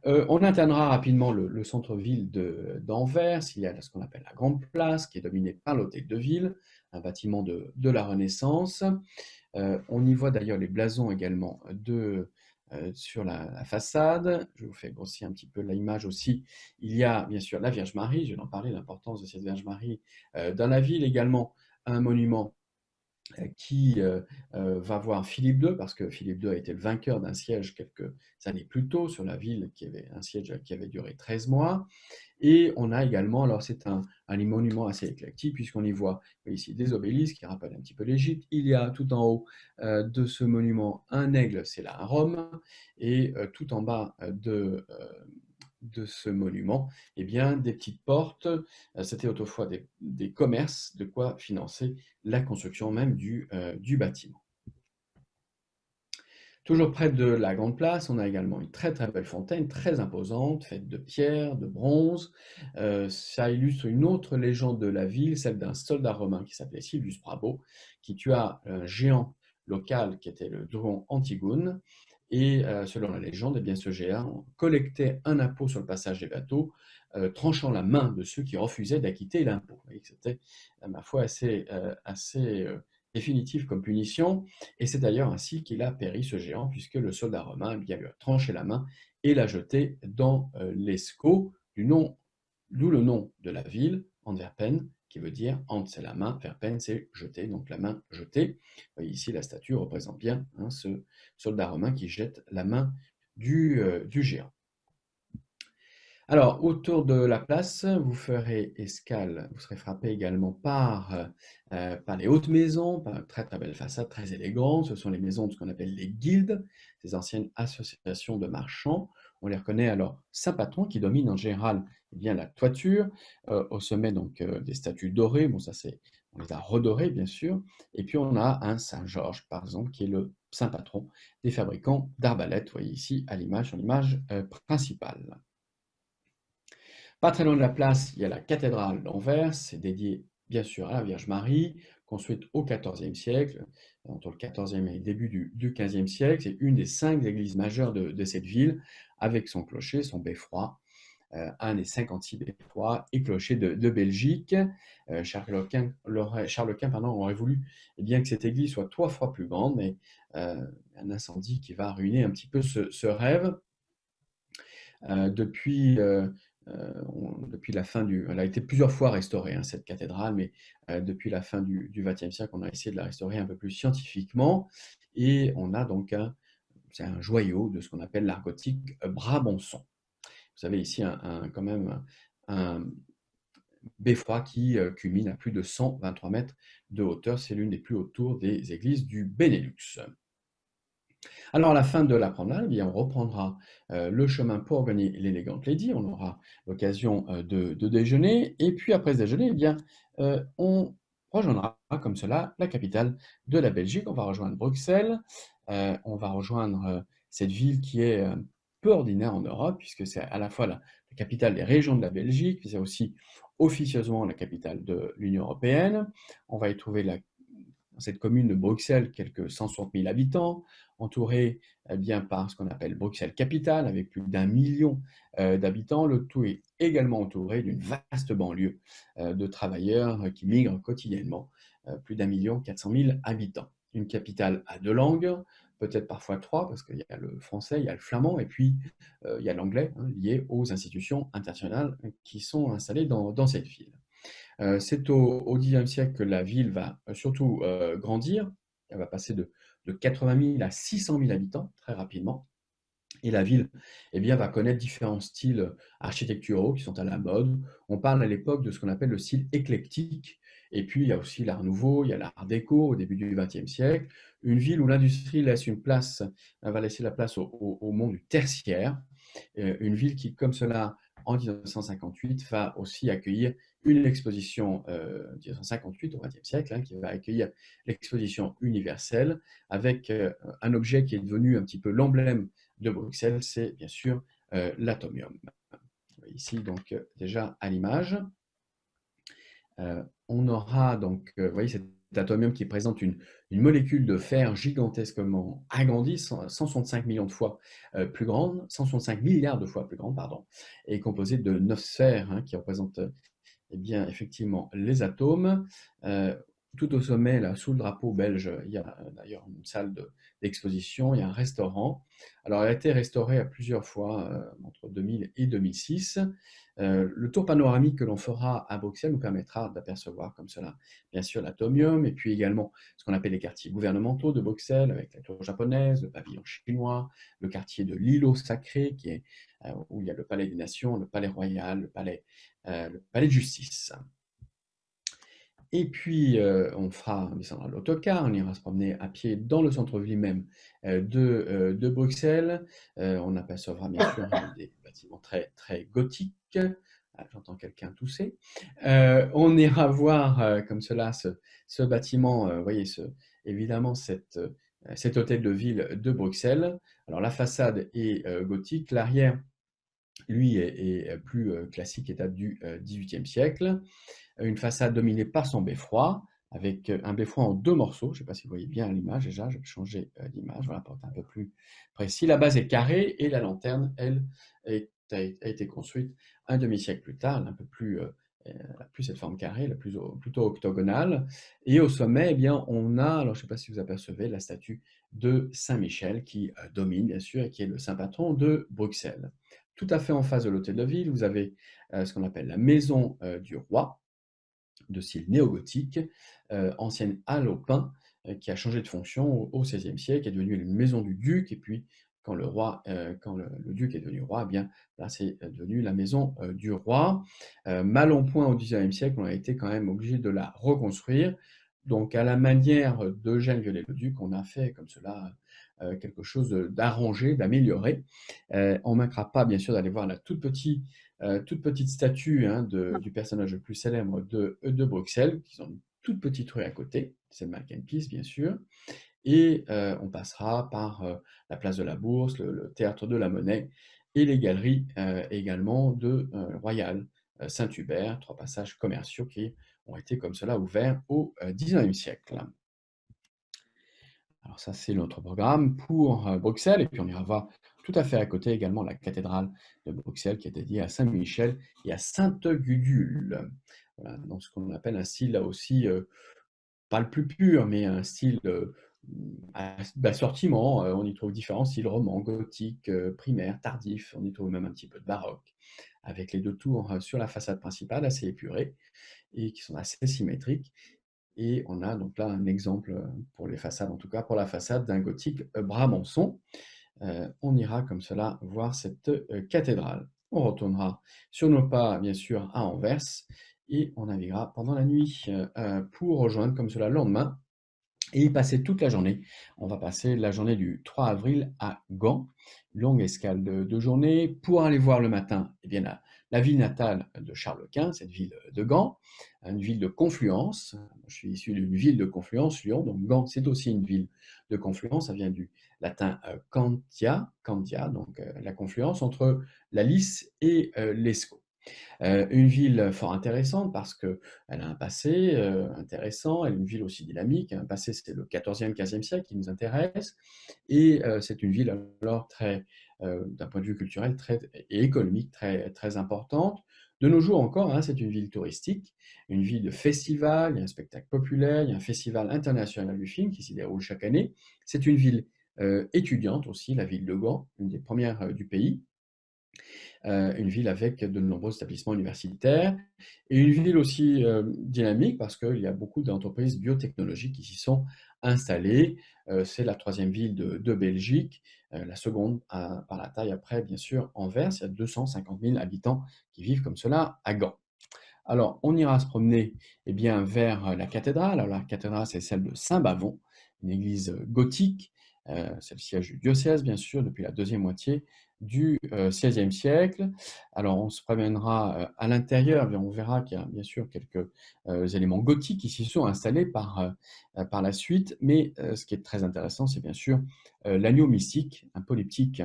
On atteindra rapidement le centre-ville d'Anvers. Il y a ce qu'on appelle la Grande Place, qui est dominée par l'Hôtel de Ville, un bâtiment de la Renaissance. On y voit d'ailleurs les blasons également sur la façade. Je vous fais grossir un petit peu l'image aussi. Il y a bien sûr la Vierge Marie, je vais en parler, l'importance de cette Vierge Marie dans la ville. Également un monument qui va voir Philippe II, parce que Philippe II a été le vainqueur d'un siège quelques années plus tôt sur la ville, qui avait un siège qui avait duré 13 mois. Et on a également, alors c'est un monument assez éclectique, puisqu'on y voit ici des obélisques qui rappellent un petit peu l'Égypte. Il y a tout en haut de ce monument un aigle, c'est là à Rome, et tout en bas de ce monument, eh bien, des petites portes. C'était autrefois des commerces, de quoi financer la construction même du bâtiment. Toujours près de la Grande Place, on a également une très très belle fontaine, très imposante, faite de pierre, de bronze. Ça illustre une autre légende de la ville, celle d'un soldat romain qui s'appelait Silvius Prabo, qui tua un géant local qui était le druon Antigone. Et selon la légende, eh bien, ce géant collectait un impôt sur le passage des bateaux, tranchant la main de ceux qui refusaient d'acquitter l'impôt. Vous voyez que c'était, ma foi, assez définitif comme punition. Et c'est d'ailleurs ainsi qu'il a péri, ce géant, puisque le soldat romain lui a tranché la main et l'a jeté dans l'Escaut, d'où le nom de la ville, Antwerpen, qui veut dire Ant c'est la main, Verpen c'est jeter, donc la main jetée. Ici, la statue représente bien hein, ce soldat romain qui jette la main du géant. Alors, autour de la place, vous ferez escale, vous serez frappé également par les hautes maisons, par une très très belle façade, très élégante. Ce sont les maisons de ce qu'on appelle les guildes, ces anciennes associations de marchands. On les reconnaît alors Saint-Patron qui domine en général eh bien, la toiture, au sommet donc des statues dorées, bon ça c'est, on les a redorées bien sûr, et puis on a un Saint-Georges par exemple qui est le Saint-Patron des fabricants d'arbalètes, vous voyez ici à l'image, sur l'image principale. Pas très loin de la place, il y a la cathédrale d'Anvers, c'est dédié bien sûr à la Vierge Marie, construite au XIVe siècle, entre le XIVe et le début du XVe siècle. C'est une des 5 églises majeures de cette ville, avec son clocher, son beffroi, un des 56 beffrois et clochers de Belgique. Charles Quint aurait voulu eh bien, que cette église soit 3 fois plus grande, mais un incendie qui va ruiner un petit peu ce rêve. Depuis la fin elle a été plusieurs fois restaurée, hein, cette cathédrale, mais depuis la fin du XXe siècle, on a essayé de la restaurer un peu plus scientifiquement. Et on a donc c'est un joyau de ce qu'on appelle l'art gothique brabançon. Vous avez ici quand même un beffroi qui culmine à plus de 123 mètres de hauteur. C'est l'une des plus hautes tours des églises du Benelux. Alors, à la fin de la promenade, eh bien, on reprendra le chemin pour gagner l'élégante Lady. On aura l'occasion de déjeuner. Et puis, après ce déjeuner, eh bien, on rejoindra comme cela la capitale de la Belgique. On va rejoindre Bruxelles. On va rejoindre cette ville qui est peu ordinaire en Europe, puisque c'est à la fois la capitale des régions de la Belgique, puis c'est aussi officieusement la capitale de l'Union européenne. On va y trouver dans cette commune de Bruxelles, quelques 160 000 habitants, entourée bien par ce qu'on appelle Bruxelles Capitale, avec plus d'1 million d'habitants. Le tout est également entouré d'une vaste banlieue de travailleurs qui migrent quotidiennement, plus d'1 400 000 habitants. Une capitale à 2 langues, peut-être parfois 3, parce qu'il y a le français, il y a le flamand, et puis il y a l'anglais, hein, lié aux institutions internationales qui sont installées dans cette ville. C'est au Xe siècle que la ville va surtout grandir. Elle va passer de 80 000 à 600 000 habitants très rapidement. Et la ville eh bien, va connaître différents styles architecturaux qui sont à la mode. On parle à l'époque de ce qu'on appelle le style éclectique, Et puis, il y a aussi l'Art nouveau, il y a l'Art déco au début du XXe siècle. Une ville où l'industrie laisse une place, va laisser la place au monde du tertiaire. Une ville qui, comme cela, en 1958, va aussi accueillir une exposition, 1958 au XXe siècle, hein, qui va accueillir l'exposition universelle avec un objet qui est devenu un petit peu l'emblème de Bruxelles, c'est bien sûr l'atomium. Ici, donc, déjà à l'image. On aura donc, vous voyez, cet atomium qui présente une molécule de fer gigantesquement agrandie, 165 millions de fois plus grande, 165 milliards de fois plus grande, pardon, et composée de 9 sphères hein, qui représentent eh bien, effectivement les atomes. Tout au sommet, là, sous le drapeau belge, il y a d'ailleurs une salle d'exposition, il y a un restaurant. Alors, elle a été restaurée à plusieurs fois entre 2000 et 2006. Le tour panoramique que l'on fera à Bruxelles nous permettra d'apercevoir comme cela, bien sûr, l'atomium, et puis également ce qu'on appelle les quartiers gouvernementaux de Bruxelles, avec la tour japonaise, le pavillon chinois, le quartier de l'îlot sacré, qui est, où il y a le palais des nations, le palais royal, le palais de justice. Et puis, on descendra l'autocar, on ira se promener à pied dans le centre-ville même de Bruxelles. On apercevra bien sûr des bâtiments très, très gothiques. Ah, j'entends quelqu'un tousser. On ira voir comme cela ce bâtiment, vous voyez, évidemment cet hôtel de ville de Bruxelles. Alors la façade est gothique, l'arrière, lui, est plus classique et date du XVIIIe siècle. Une façade dominée par son beffroi, avec un beffroi en deux morceaux. Je ne sais pas si vous voyez bien l'image déjà, je vais changer d'image, voilà, pour être un peu plus précis. La base est carrée et la lanterne, elle, a été construite un demi-siècle plus tard, elle a un peu plus, plus cette forme carrée, plutôt octogonale. Et au sommet, eh bien, on a, alors je ne sais pas si vous apercevez, la statue de Saint-Michel qui domine, bien sûr, et qui est le saint patron de Bruxelles. Tout à fait en face de l'hôtel de ville, vous avez ce qu'on appelle la maison du roi, de style néo-gothique, ancienne halle au pain, qui a changé de fonction au XVIe siècle, qui est devenue une maison du duc, et puis quand le duc est devenu roi, eh bien là c'est devenu la maison du roi. Mal en point au XIXe siècle, on a été quand même obligé de la reconstruire. Donc à la manière d'Eugène Viollet-le-Duc, on a fait comme cela quelque chose d'arrangé, d'amélioré. On ne manquera pas bien sûr d'aller voir la toute petite statue hein, du personnage le plus célèbre de Bruxelles, qui ont une toute petite rue à côté, c'est le Markenplein bien sûr, et on passera par la place de la Bourse, le théâtre de la Monnaie, et les galeries également de Royal, Saint-Hubert, trois passages commerciaux qui ont été comme cela ouverts au XIXe siècle. Alors ça, c'est notre programme pour Bruxelles, et puis on ira voir tout à fait à côté également la cathédrale de Bruxelles qui est dédiée à Saint-Michel et à Sainte-Gudule. Voilà, dans ce qu'on appelle un style là aussi, pas le plus pur, mais un style d'assortiment. On y trouve différents styles, roman, gothique, primaire, tardif, on y trouve même un petit peu de baroque, avec les deux tours sur la façade principale assez épurées et qui sont assez symétriques. Et on a donc là un exemple pour les façades, en tout cas pour la façade d'un gothique brabançon. On ira comme cela voir cette cathédrale. On retournera sur nos pas, bien sûr, à Anvers et on naviguera pendant la nuit pour rejoindre comme cela le lendemain et y passer toute la journée. On va passer la journée du 3 avril à Gand, longue escale de 2 journées, pour aller voir le matin eh bien, la ville natale de Charles Quint, cette ville de Gand, une ville de confluence. Je suis issu d'une ville de confluence, Lyon, donc Gand, c'est aussi une ville de confluence. Ça vient du latin candia, donc la confluence entre la Lys et l'Escaut. Une ville fort intéressante parce qu'elle a un passé intéressant, elle est une ville aussi dynamique. Un passé, c'est le 14e, 15e siècle qui nous intéresse. Et c'est une ville alors d'un point de vue culturel et économique très, très importante. De nos jours encore, hein, c'est une ville touristique, une ville de festival, il y a un spectacle populaire, il y a un festival international du film qui s'y déroule chaque année. C'est une ville étudiante aussi, la ville de Gand, une des premières du pays. Une ville avec de nombreux établissements universitaires et une ville aussi dynamique parce qu'il y a beaucoup d'entreprises biotechnologiques qui s'y sont installées. C'est la troisième ville de Belgique, la seconde par la taille après, bien sûr, Anvers. Il y a 250 000 habitants qui vivent comme cela à Gand. Alors, on ira se promener eh bien, vers la cathédrale. Alors, la cathédrale, c'est celle de Saint-Bavon, une église gothique. C'est le siège du diocèse, bien sûr, depuis la deuxième moitié du XVIe siècle. Alors, on se promènera à l'intérieur, on verra qu'il y a bien sûr quelques éléments gothiques qui s'y sont installés par la suite. Mais ce qui est très intéressant, c'est bien sûr l'agneau mystique, un polyptyque.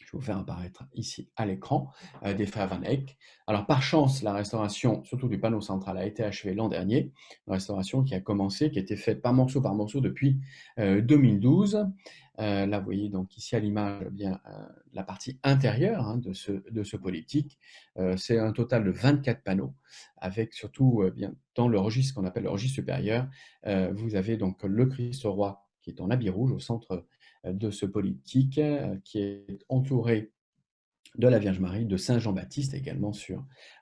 Je vais vous faire apparaître ici à l'écran des frères Van Eyck. Alors, par chance, la restauration, surtout du panneau central, a été achevée l'an dernier. Une restauration qui a commencé, qui a été faite par morceau depuis 2012. Là, vous voyez donc ici à l'image bien la partie intérieure de ce polyptyque. C'est un total de 24 panneaux, avec surtout bien dans le registre qu'on appelle le registre supérieur. Vous avez donc le Christ roi qui est en habit rouge au centre de ce polyptyque, qui est entouré de la Vierge Marie, de Saint Jean-Baptiste également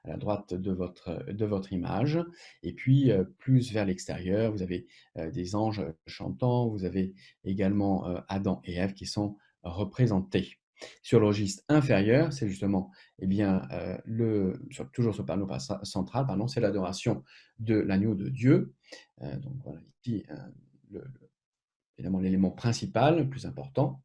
à la droite de votre image. Et puis, plus vers l'extérieur, vous avez des anges chantants, vous avez également Adam et Ève qui sont représentés. Sur le registre inférieur, c'est justement, eh bien, toujours ce panneau central, pardon, c'est l'adoration de l'agneau de Dieu. Donc voilà, ici, évidemment, l'élément principal, le plus important,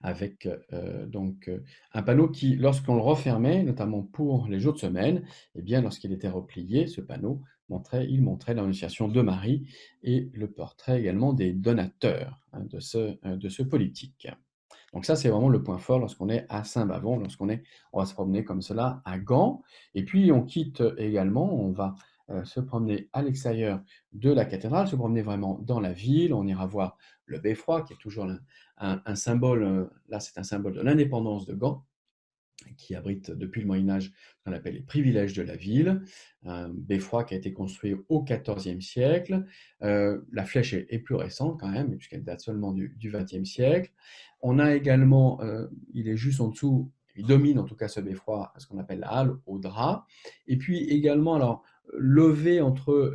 avec un panneau qui, lorsqu'on le refermait, notamment pour les jours de semaine, eh bien, lorsqu'il était replié, ce panneau montrait l'Annonciation de Marie et le portrait également des donateurs de ce polyptyque. Donc ça, c'est vraiment le point fort lorsqu'on est à Saint-Bavon, on va se promener comme cela à Gand. Et puis, on quitte également, on va se promener à l'extérieur de la cathédrale, se promener vraiment dans la ville. On ira voir le beffroi, qui est toujours un symbole, là c'est un symbole de l'indépendance de Gand, qui abrite depuis le Moyen-Âge ce qu'on appelle les privilèges de la ville, un beffroi qui a été construit au XIVe siècle. La flèche est plus récente quand même, puisqu'elle date seulement du XXe siècle. On a également, il est juste en dessous, il domine en tout cas ce beffroi, ce qu'on appelle la halle au drap. Et puis également, alors, levé entre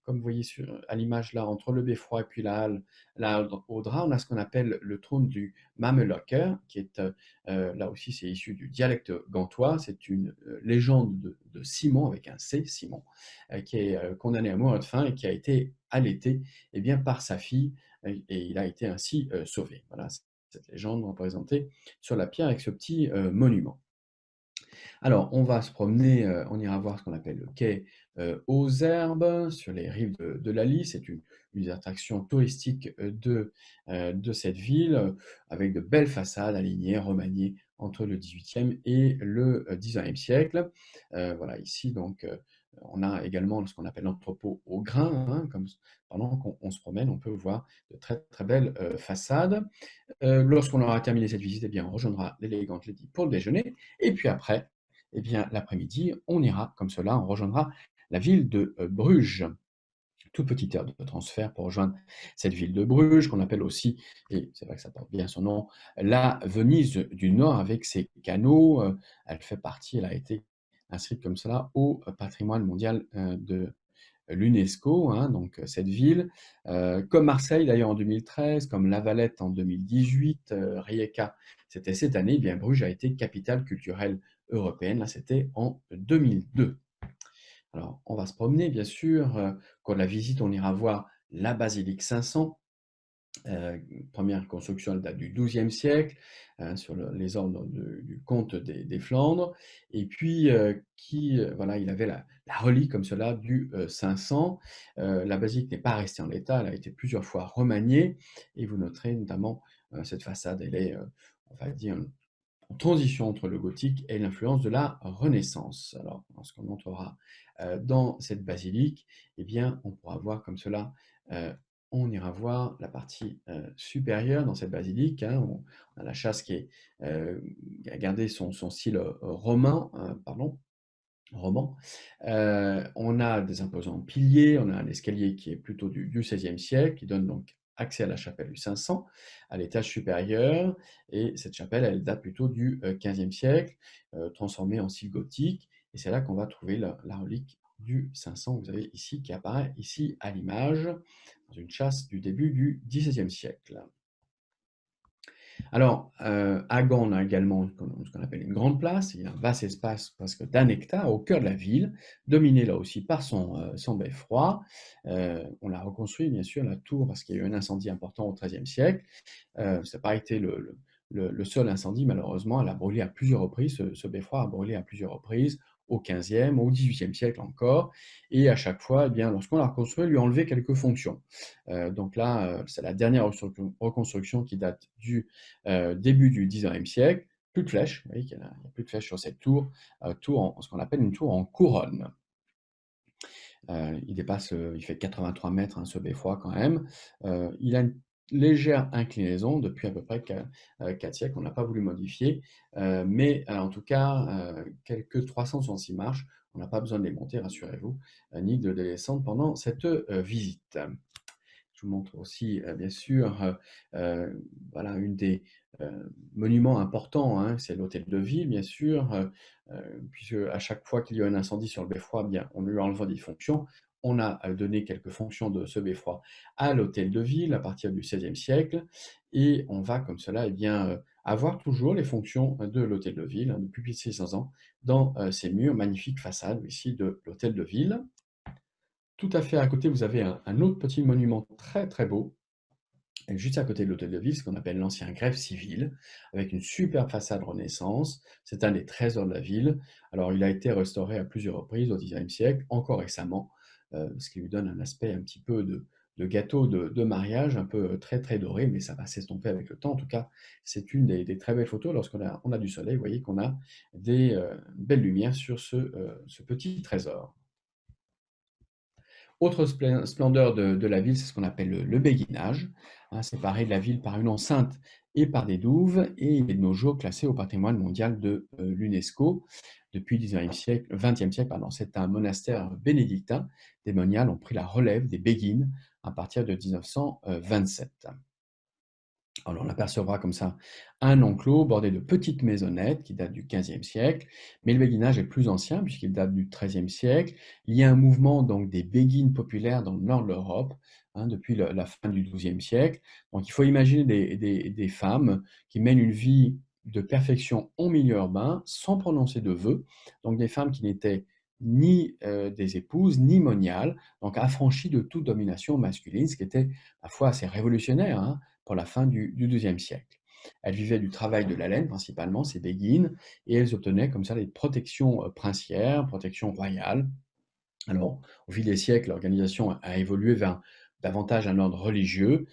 comme vous voyez à l'image là, entre le beffroi et puis la halle au drap, on a ce qu'on appelle le trône du Mamelucker, qui est là aussi, c'est issu du dialecte gantois. C'est une légende de Simon, avec un C, Simon, qui est condamné à mourir de faim et qui a été allaité eh bien, par sa fille, et il a été ainsi sauvé. Voilà, cette légende représentée sur la pierre avec ce petit monument. Alors, on va se promener, on ira voir ce qu'on appelle le quai aux Herbes, sur les rives de la Lys. C'est une des attractions touristiques de cette ville, avec de belles façades alignées, remaniées entre le XVIIIe et le XIXe siècle. Voilà, ici, donc, on a également ce qu'on appelle l'entrepôt au grain, comme pendant qu'on se promène, on peut voir de très, très belles façades. Lorsqu'on aura terminé cette visite, eh bien, on rejoindra l'élégante Lady pour le déjeuner. Et puis après, eh bien, l'après-midi, on ira comme cela, on rejoindra la ville de Bruges. Toute petite heure de transfert pour rejoindre cette ville de Bruges, qu'on appelle aussi, et c'est vrai que ça porte bien son nom, la Venise du Nord avec ses canaux. Elle fait partie, elle a été inscrite comme cela au patrimoine mondial de l'UNESCO, donc cette ville, comme Marseille d'ailleurs en 2013, comme La Valette en 2018, Rijeka, c'était cette année, eh bien Bruges a été capitale culturelle européenne, là c'était en 2002. Alors, on va se promener, bien sûr. Quand la visite, on ira voir la basilique 500. Première construction, elle date du XIIe siècle, sur les ordres du comte des Flandres. Et puis, voilà, il avait la relique comme cela du 500. La basilique n'est pas restée en l'état, elle a été plusieurs fois remaniée. Et vous noterez notamment cette façade, elle est, on va dire, en transition entre le gothique et l'influence de la Renaissance. Alors, lorsqu'on entrera dans cette basilique, eh bien, on pourra voir comme cela, on ira voir la partie supérieure dans cette basilique. On a la chasse qui a gardé son style roman. On a des imposants piliers, on a un escalier qui est plutôt du XVIe siècle, qui donne donc accès à la chapelle du 500, à l'étage supérieur, et cette chapelle, elle date plutôt du XVe siècle, transformée en style gothique, et c'est là qu'on va trouver la relique du 500, vous avez ici, qui apparaît ici à l'image, dans une châsse du début du XVIe siècle. Alors, à Gand, on a également ce qu'on appelle une grande place. Il y a un vaste espace, presque d'un hectare, au cœur de la ville, dominé là aussi par son beffroi. On l'a reconstruit, bien sûr, la tour, parce qu'il y a eu un incendie important au XIIIe siècle. Ça n'a pas été le seul incendie, malheureusement. Elle a brûlé à plusieurs reprises. Ce beffroi a brûlé à plusieurs reprises, au XVe, au XVIIIe siècle encore. Et à chaque fois, eh bien, lorsqu'on l'a reconstruit, on lui a enlevé quelques fonctions. Donc là, c'est la dernière reconstruction qui date du début du XIXe siècle. Plus de flèches, vous voyez qu'il n'y a plus de flèches sur cette tour, ce qu'on appelle une tour en couronne. Il fait 83 mètres, hein, ce beffroi quand même. Il a une légère inclinaison depuis à peu près 4 siècles, on n'a pas voulu modifier, mais en tout cas, quelques 366 marches, on n'a pas besoin de les monter, rassurez-vous, ni de les descendre pendant cette visite. Je vous montre aussi, bien sûr, voilà, une des monuments importants, hein, c'est l'hôtel de ville, bien sûr, puisque à chaque fois qu'il y a un incendie sur le beffroi, bien, on lui enlève des fonctions. On a donné quelques fonctions de ce beffroi à l'hôtel de ville à partir du XVIe siècle, et on va comme cela, eh bien, avoir toujours les fonctions de l'hôtel de ville, hein, depuis plus de 600 ans, dans ces murs, magnifiques façades ici de l'hôtel de ville. Tout à fait à côté, vous avez un autre petit monument très très beau, juste à côté de l'hôtel de ville, ce qu'on appelle l'ancien greffe civil, avec une superbe façade Renaissance. C'est un des trésors de la ville. Alors, il a été restauré à plusieurs reprises au XIXe siècle, encore récemment, ce qui lui donne un aspect un petit peu de gâteau de mariage, un peu très très doré, mais ça va s'estomper avec le temps. En tout cas, c'est une des très belles photos. Lorsqu'on a du soleil, vous voyez qu'on a des belles lumières sur ce petit trésor. Autre splendeur de la ville, c'est ce qu'on appelle le béguinage, hein, séparé de la ville par une enceinte et par des douves, et il est de nos jours classé au patrimoine mondial de l'UNESCO depuis le 20e siècle. Pardon. C'est un monastère bénédictin. Des moniales ont pris la relève des béguines à partir de 1927. Alors, on apercevra comme ça un enclos bordé de petites maisonnettes qui datent du XVe siècle, mais le béguinage est plus ancien puisqu'il date du XIIIe siècle. Il y a un mouvement donc des béguines populaires dans le nord de l'Europe, hein, depuis la fin du XIIe siècle. Donc, il faut imaginer des femmes qui mènent une vie de perfection en milieu urbain sans prononcer de vœux. Donc, des femmes qui n'étaient ni des épouses, ni moniales, donc affranchies de toute domination masculine, ce qui était parfois assez révolutionnaire, hein, pour la fin du XIIe siècle. Elles vivaient du travail de la laine principalement, ces béguines, et elles obtenaient comme ça les protections princières, protections royales. Alors, au fil des siècles, l'organisation a évolué vers davantage un ordre religieux,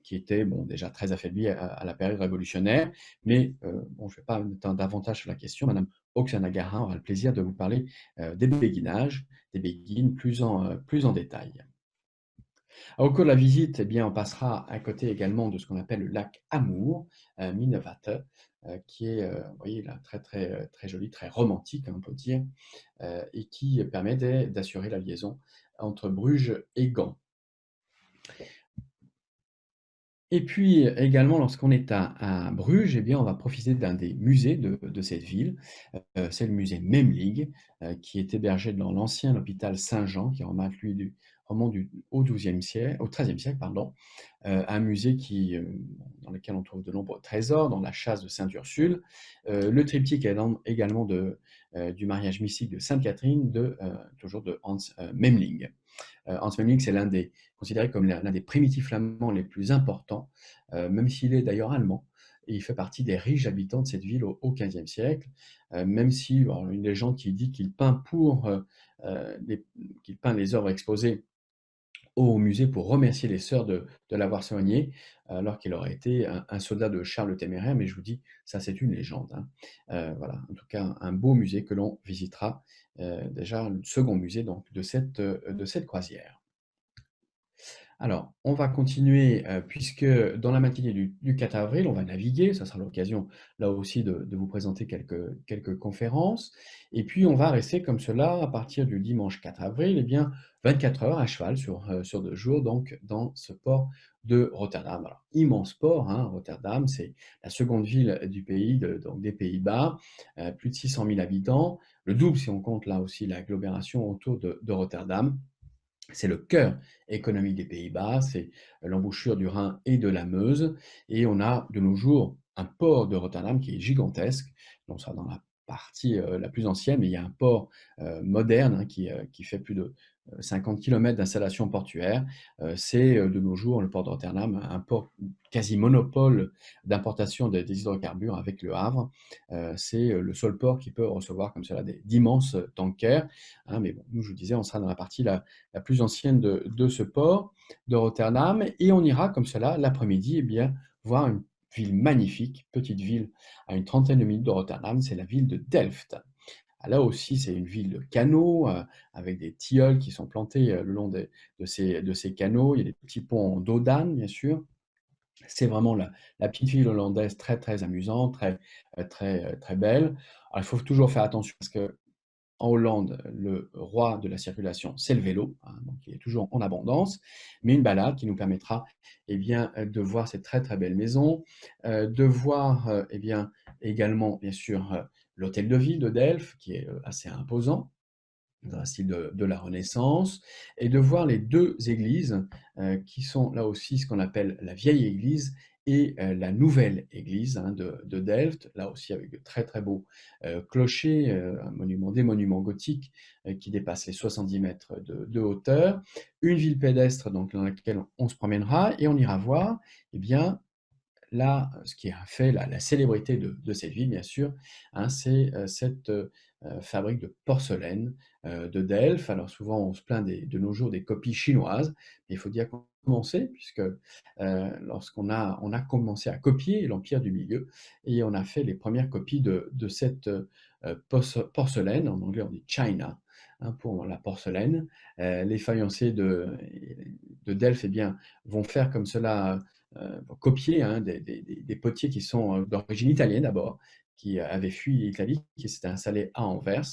qui était bon, déjà très affaibli à la période révolutionnaire. Mais bon, je ne vais pas m'étendre davantage sur la question. Madame Oksana Garin aura le plaisir de vous parler des béguinages, des béguines plus en détail. Au cours de la visite, eh bien, on passera à côté également de ce qu'on appelle le lac Amour, Minnewater, qui est, vous voyez là, très, très, très joli, très romantique, hein, on peut dire, et qui permet d'assurer la liaison entre Bruges et Gand. Et puis également, lorsqu'on est à Bruges, eh bien, on va profiter d'un des musées de cette ville. C'est le musée Memling, qui est hébergé dans l'ancien hôpital Saint-Jean, qui remonte, lui, au XIIIe siècle, pardon. Un musée dans lequel on trouve de nombreux trésors, dans la châsse de Sainte-Ursule. Le triptyque également du mariage mystique de Sainte-Catherine, toujours de Hans Memling. Hans Memling, c'est considéré comme l'un des primitifs flamands les plus importants, même s'il est d'ailleurs allemand. Et il fait partie des riches habitants de cette ville au XVe siècle, même si une légende qui dit qu'il peint qu'il peint les œuvres exposées au musée pour remercier les sœurs de l'avoir soigné, alors qu'il aurait été un soldat de Charles le Téméraire, mais je vous dis, ça c'est une légende, hein. Voilà, en tout cas, un beau musée que l'on visitera, déjà le second musée donc, de cette croisière. Alors, on va continuer, puisque dans la matinée du 4 avril, on va naviguer. Ça sera l'occasion, là aussi, de vous présenter quelques conférences. Et puis, on va rester comme cela à partir du dimanche 4 avril, eh bien, 24 heures à cheval sur 2 jours, donc dans ce port de Rotterdam. Alors, immense port, hein, Rotterdam, c'est la seconde ville du pays, donc des Pays-Bas, plus de 600 000 habitants, le double si on compte là aussi l'agglomération autour de Rotterdam. C'est le cœur économique des Pays-Bas, c'est l'embouchure du Rhin et de la Meuse. Et on a de nos jours un port de Rotterdam qui est gigantesque. On sera dans la partie la plus ancienne, mais il y a un port moderne hein, qui fait plus de 50 km d'installation portuaire. C'est de nos jours, le port de Rotterdam, un port quasi monopole d'importation des hydrocarbures avec le Havre. C'est le seul port qui peut recevoir comme cela d'immenses tankers. Hein, mais bon, nous, je vous disais, on sera dans la partie la plus ancienne de ce port de Rotterdam. Et on ira comme cela l'après-midi, eh bien, voir une ville magnifique, petite ville à une trentaine de minutes de Rotterdam, c'est la ville de Delft. Là aussi, c'est une ville de canaux, avec des tilleuls qui sont plantés le long de ces canaux. Il y a des petits ponts d'eau d'âne, bien sûr. C'est vraiment la petite ville hollandaise très, très amusante, très belle. Alors, il faut toujours faire attention parce que en Hollande, le roi de la circulation, c'est le vélo, hein, donc il est toujours en abondance, mais une balade qui nous permettra eh bien, de voir cette très très belle maison, de voir eh bien, également, bien sûr, l'hôtel de ville de Delft, qui est assez imposant, dans un style de la Renaissance, et de voir les deux églises qui sont là aussi ce qu'on appelle la vieille église et la nouvelle église hein, de Delft, là aussi avec de très très beaux clochers, des monuments gothiques qui dépassent les 70 mètres de hauteur, une ville pédestre donc, dans laquelle on se promènera et on ira voir eh bien, là, ce qui a fait la célébrité de cette ville, bien sûr, hein, c'est cette fabrique de porcelaine de Delft. Alors souvent, on se plaint de nos jours des copies chinoises, mais il faut dire qu'on a commencé, puisque lorsqu'on on a commencé à copier l'Empire du Milieu, et on a fait les premières copies de cette porcelaine, en anglais on dit China, hein, pour la porcelaine. Les faïenciers de Delft eh bien, vont faire comme cela copier hein, des potiers qui sont d'origine italienne d'abord, qui avaient fui l'Italie, qui s'étaient installés à Anvers,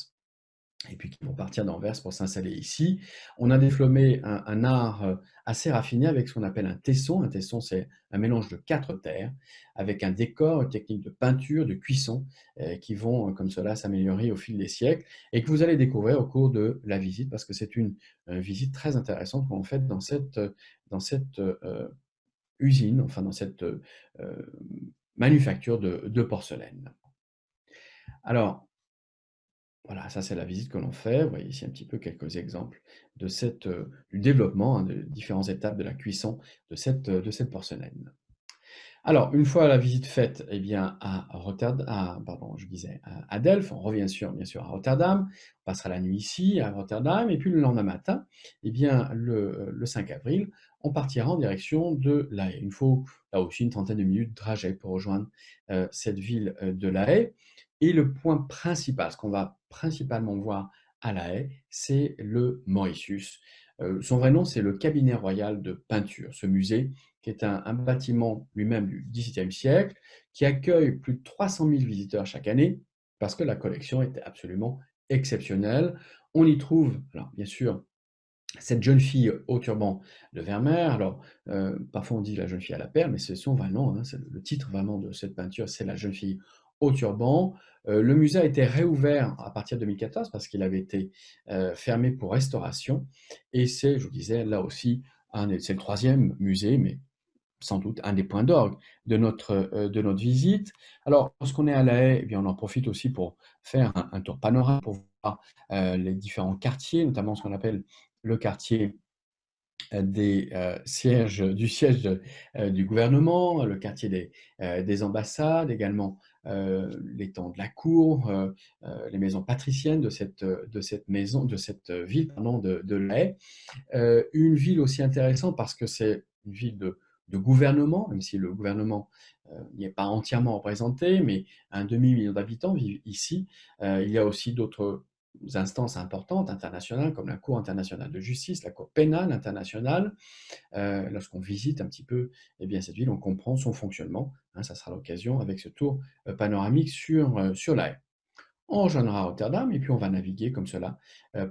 et puis qui vont partir d'Anvers pour s'installer ici. On a développé un art assez raffiné avec ce qu'on appelle un tesson. Un tesson, c'est un mélange de 4 terres, avec un décor, une technique de peinture, de cuisson, qui vont comme cela s'améliorer au fil des siècles, et que vous allez découvrir au cours de la visite, parce que c'est une visite très intéressante qu'on fait dans cette usine, enfin dans cette manufacture de porcelaine. Alors, voilà, ça c'est la visite que l'on fait. Vous voyez ici un petit peu quelques exemples de du développement, hein, de différentes étapes de la cuisson de cette porcelaine. Alors, une fois la visite faite, eh bien, à Rotterdam, pardon, je disais à Delft, on revient bien sûr à Rotterdam, on passera la nuit ici à Rotterdam, et puis le lendemain matin, eh bien, le 5 avril, on partira en direction de La Haye. Il nous faut là aussi une trentaine de minutes de trajet pour rejoindre cette ville de La Haye. Et le point principal, ce qu'on va principalement voir à La Haye, c'est le Mauritius. Son vrai nom, c'est le Cabinet royal de peinture, ce musée qui est un bâtiment lui-même du XVIIe siècle, qui accueille plus de 300 000 visiteurs chaque année, parce que la collection était absolument exceptionnelle. On y trouve, alors bien sûr, cette jeune fille au turban de Vermeer. Alors, parfois on dit la jeune fille à la perle, mais c'est son vrai nom, hein, c'est le titre vraiment de cette peinture, c'est la jeune fille au turban. Le musée a été réouvert à partir de 2014 parce qu'il avait été fermé pour restauration. Et c'est, je vous disais, là aussi, c'est le troisième musée, mais sans doute un des points d'orgue de notre visite. Alors, lorsqu'on est à La Haye, eh bien, on en profite aussi pour faire un tour panoramique, pour voir les différents quartiers, notamment ce qu'on appelle le quartier du siège du gouvernement, le quartier des ambassades, également les temps de la cour, les maisons patriciennes de cette maison, de cette ville pardon, de La Haye. Une ville aussi intéressante parce que c'est une ville de gouvernement, même si le gouvernement n'y est pas entièrement représenté, mais un demi-million d'habitants vivent ici. Il y a aussi d'autres instances importantes internationales comme la Cour internationale de justice, la Cour pénale internationale. Lorsqu'on visite un petit peu eh bien, cette ville, on comprend son fonctionnement. Hein, ça sera l'occasion avec ce tour panoramique sur la Haye. On rejoindra Rotterdam et puis on va naviguer comme cela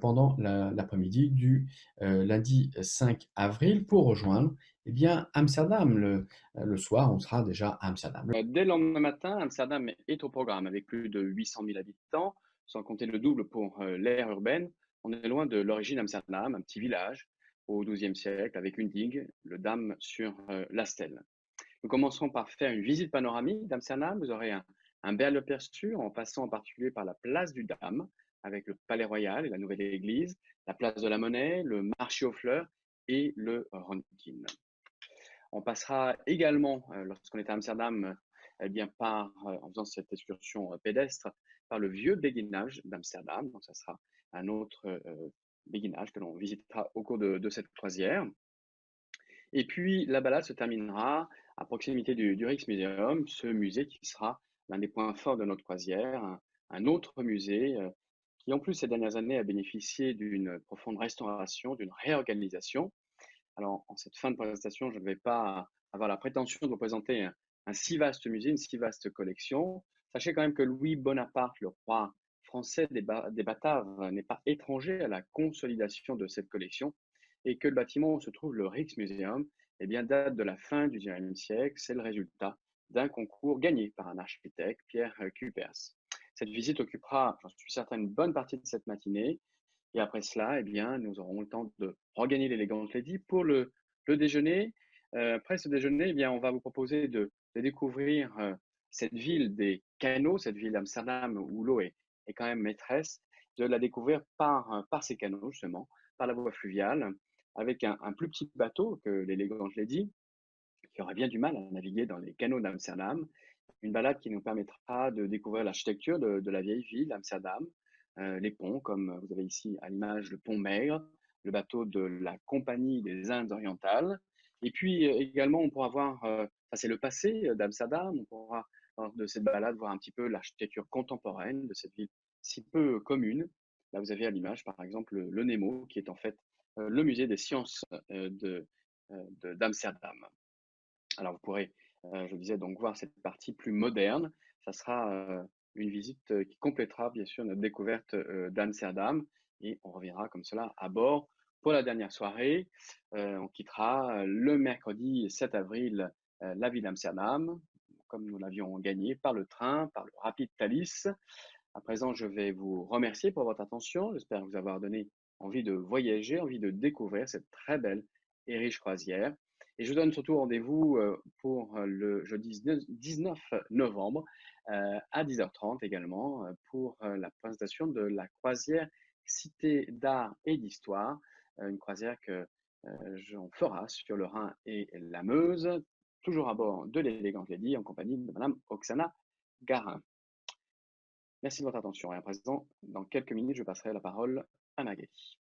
pendant l'après-midi du lundi 5 avril pour rejoindre eh bien, Amsterdam. Le soir, on sera déjà à Amsterdam. Dès le lendemain matin, Amsterdam est au programme avec plus de 800 000 habitants, sans compter le double pour l'aire urbaine. On est loin de l'origine d'Amsterdam, un petit village au XIIe siècle avec une digue, le Dam sur la Stèle. Nous commencerons par faire une visite panoramique d'Amsterdam. Vous aurez un bel aperçu en passant en particulier par la place du Dam avec le Palais Royal et la nouvelle église, la place de la Monnaie, le marché aux fleurs et le Ronkin. On passera également, lorsqu'on est à Amsterdam, eh bien en faisant cette excursion pédestre, par le vieux béguinage d'Amsterdam. Donc, ça sera un autre béguinage que l'on visitera au cours de cette croisière. Et puis, la balade se terminera à proximité du Rijksmuseum, ce musée qui sera l'un des points forts de notre croisière, un autre musée qui, en plus, ces dernières années, a bénéficié d'une profonde restauration, d'une réorganisation. Alors, en cette fin de présentation, je ne vais pas avoir la prétention de vous présenter un si vaste musée, une si vaste collection. Sachez quand même que Louis Bonaparte, le roi français des Bataves, n'est pas étranger à la consolidation de cette collection et que le bâtiment où se trouve le Rijksmuseum eh bien, date de la fin du XIXe siècle. C'est le résultat d'un concours gagné par un architecte, Pierre Cuypers. Cette visite occupera, j'en suis certain, une bonne partie de cette matinée. Et après cela, eh bien, nous aurons le temps de regagner l'Elegant Lady pour le déjeuner. Après ce déjeuner, eh bien, on va vous proposer de découvrir cette ville des canaux, cette ville d'Amsterdam où l'eau est quand même maîtresse, de la découvrir par ces canaux, justement, par la voie fluviale, avec un plus petit bateau que l'Elegant Lady, qui aurait bien du mal à naviguer dans les canaux d'Amsterdam. Une balade qui nous permettra de découvrir l'architecture de la vieille ville d'Amsterdam, les ponts, comme vous avez ici à l'image le pont Maigre, le bateau de la Compagnie des Indes orientales. Et puis également, on pourra voir, ça c'est le passé d'Amsterdam, on pourra, lors de cette balade, voir un petit peu l'architecture contemporaine de cette ville si peu commune. Là, vous avez à l'image, par exemple, le Nemo, qui est en fait le musée des sciences d'Amsterdam. Alors, vous pourrez, je disais, donc voir cette partie plus moderne. Ça sera une visite qui complétera bien sûr notre découverte d'Amsterdam et on reviendra comme cela à bord pour la dernière soirée. On quittera le mercredi 7 avril la ville d'Amsterdam, comme nous l'avions gagné par le train, par le Rapid Thalys. À présent, je vais vous remercier pour votre attention. J'espère vous avoir donné envie de voyager, envie de découvrir cette très belle et riche croisière. Et je vous donne surtout rendez-vous pour le jeudi 19 novembre à 10h30 également pour la présentation de la croisière Cité d'art et d'histoire, une croisière que j'en fera sur le Rhin et la Meuse, toujours à bord de l'Elegant Lady en compagnie de Madame Oksana Garin. Merci de votre attention et à présent, dans quelques minutes, je passerai la parole à Magali.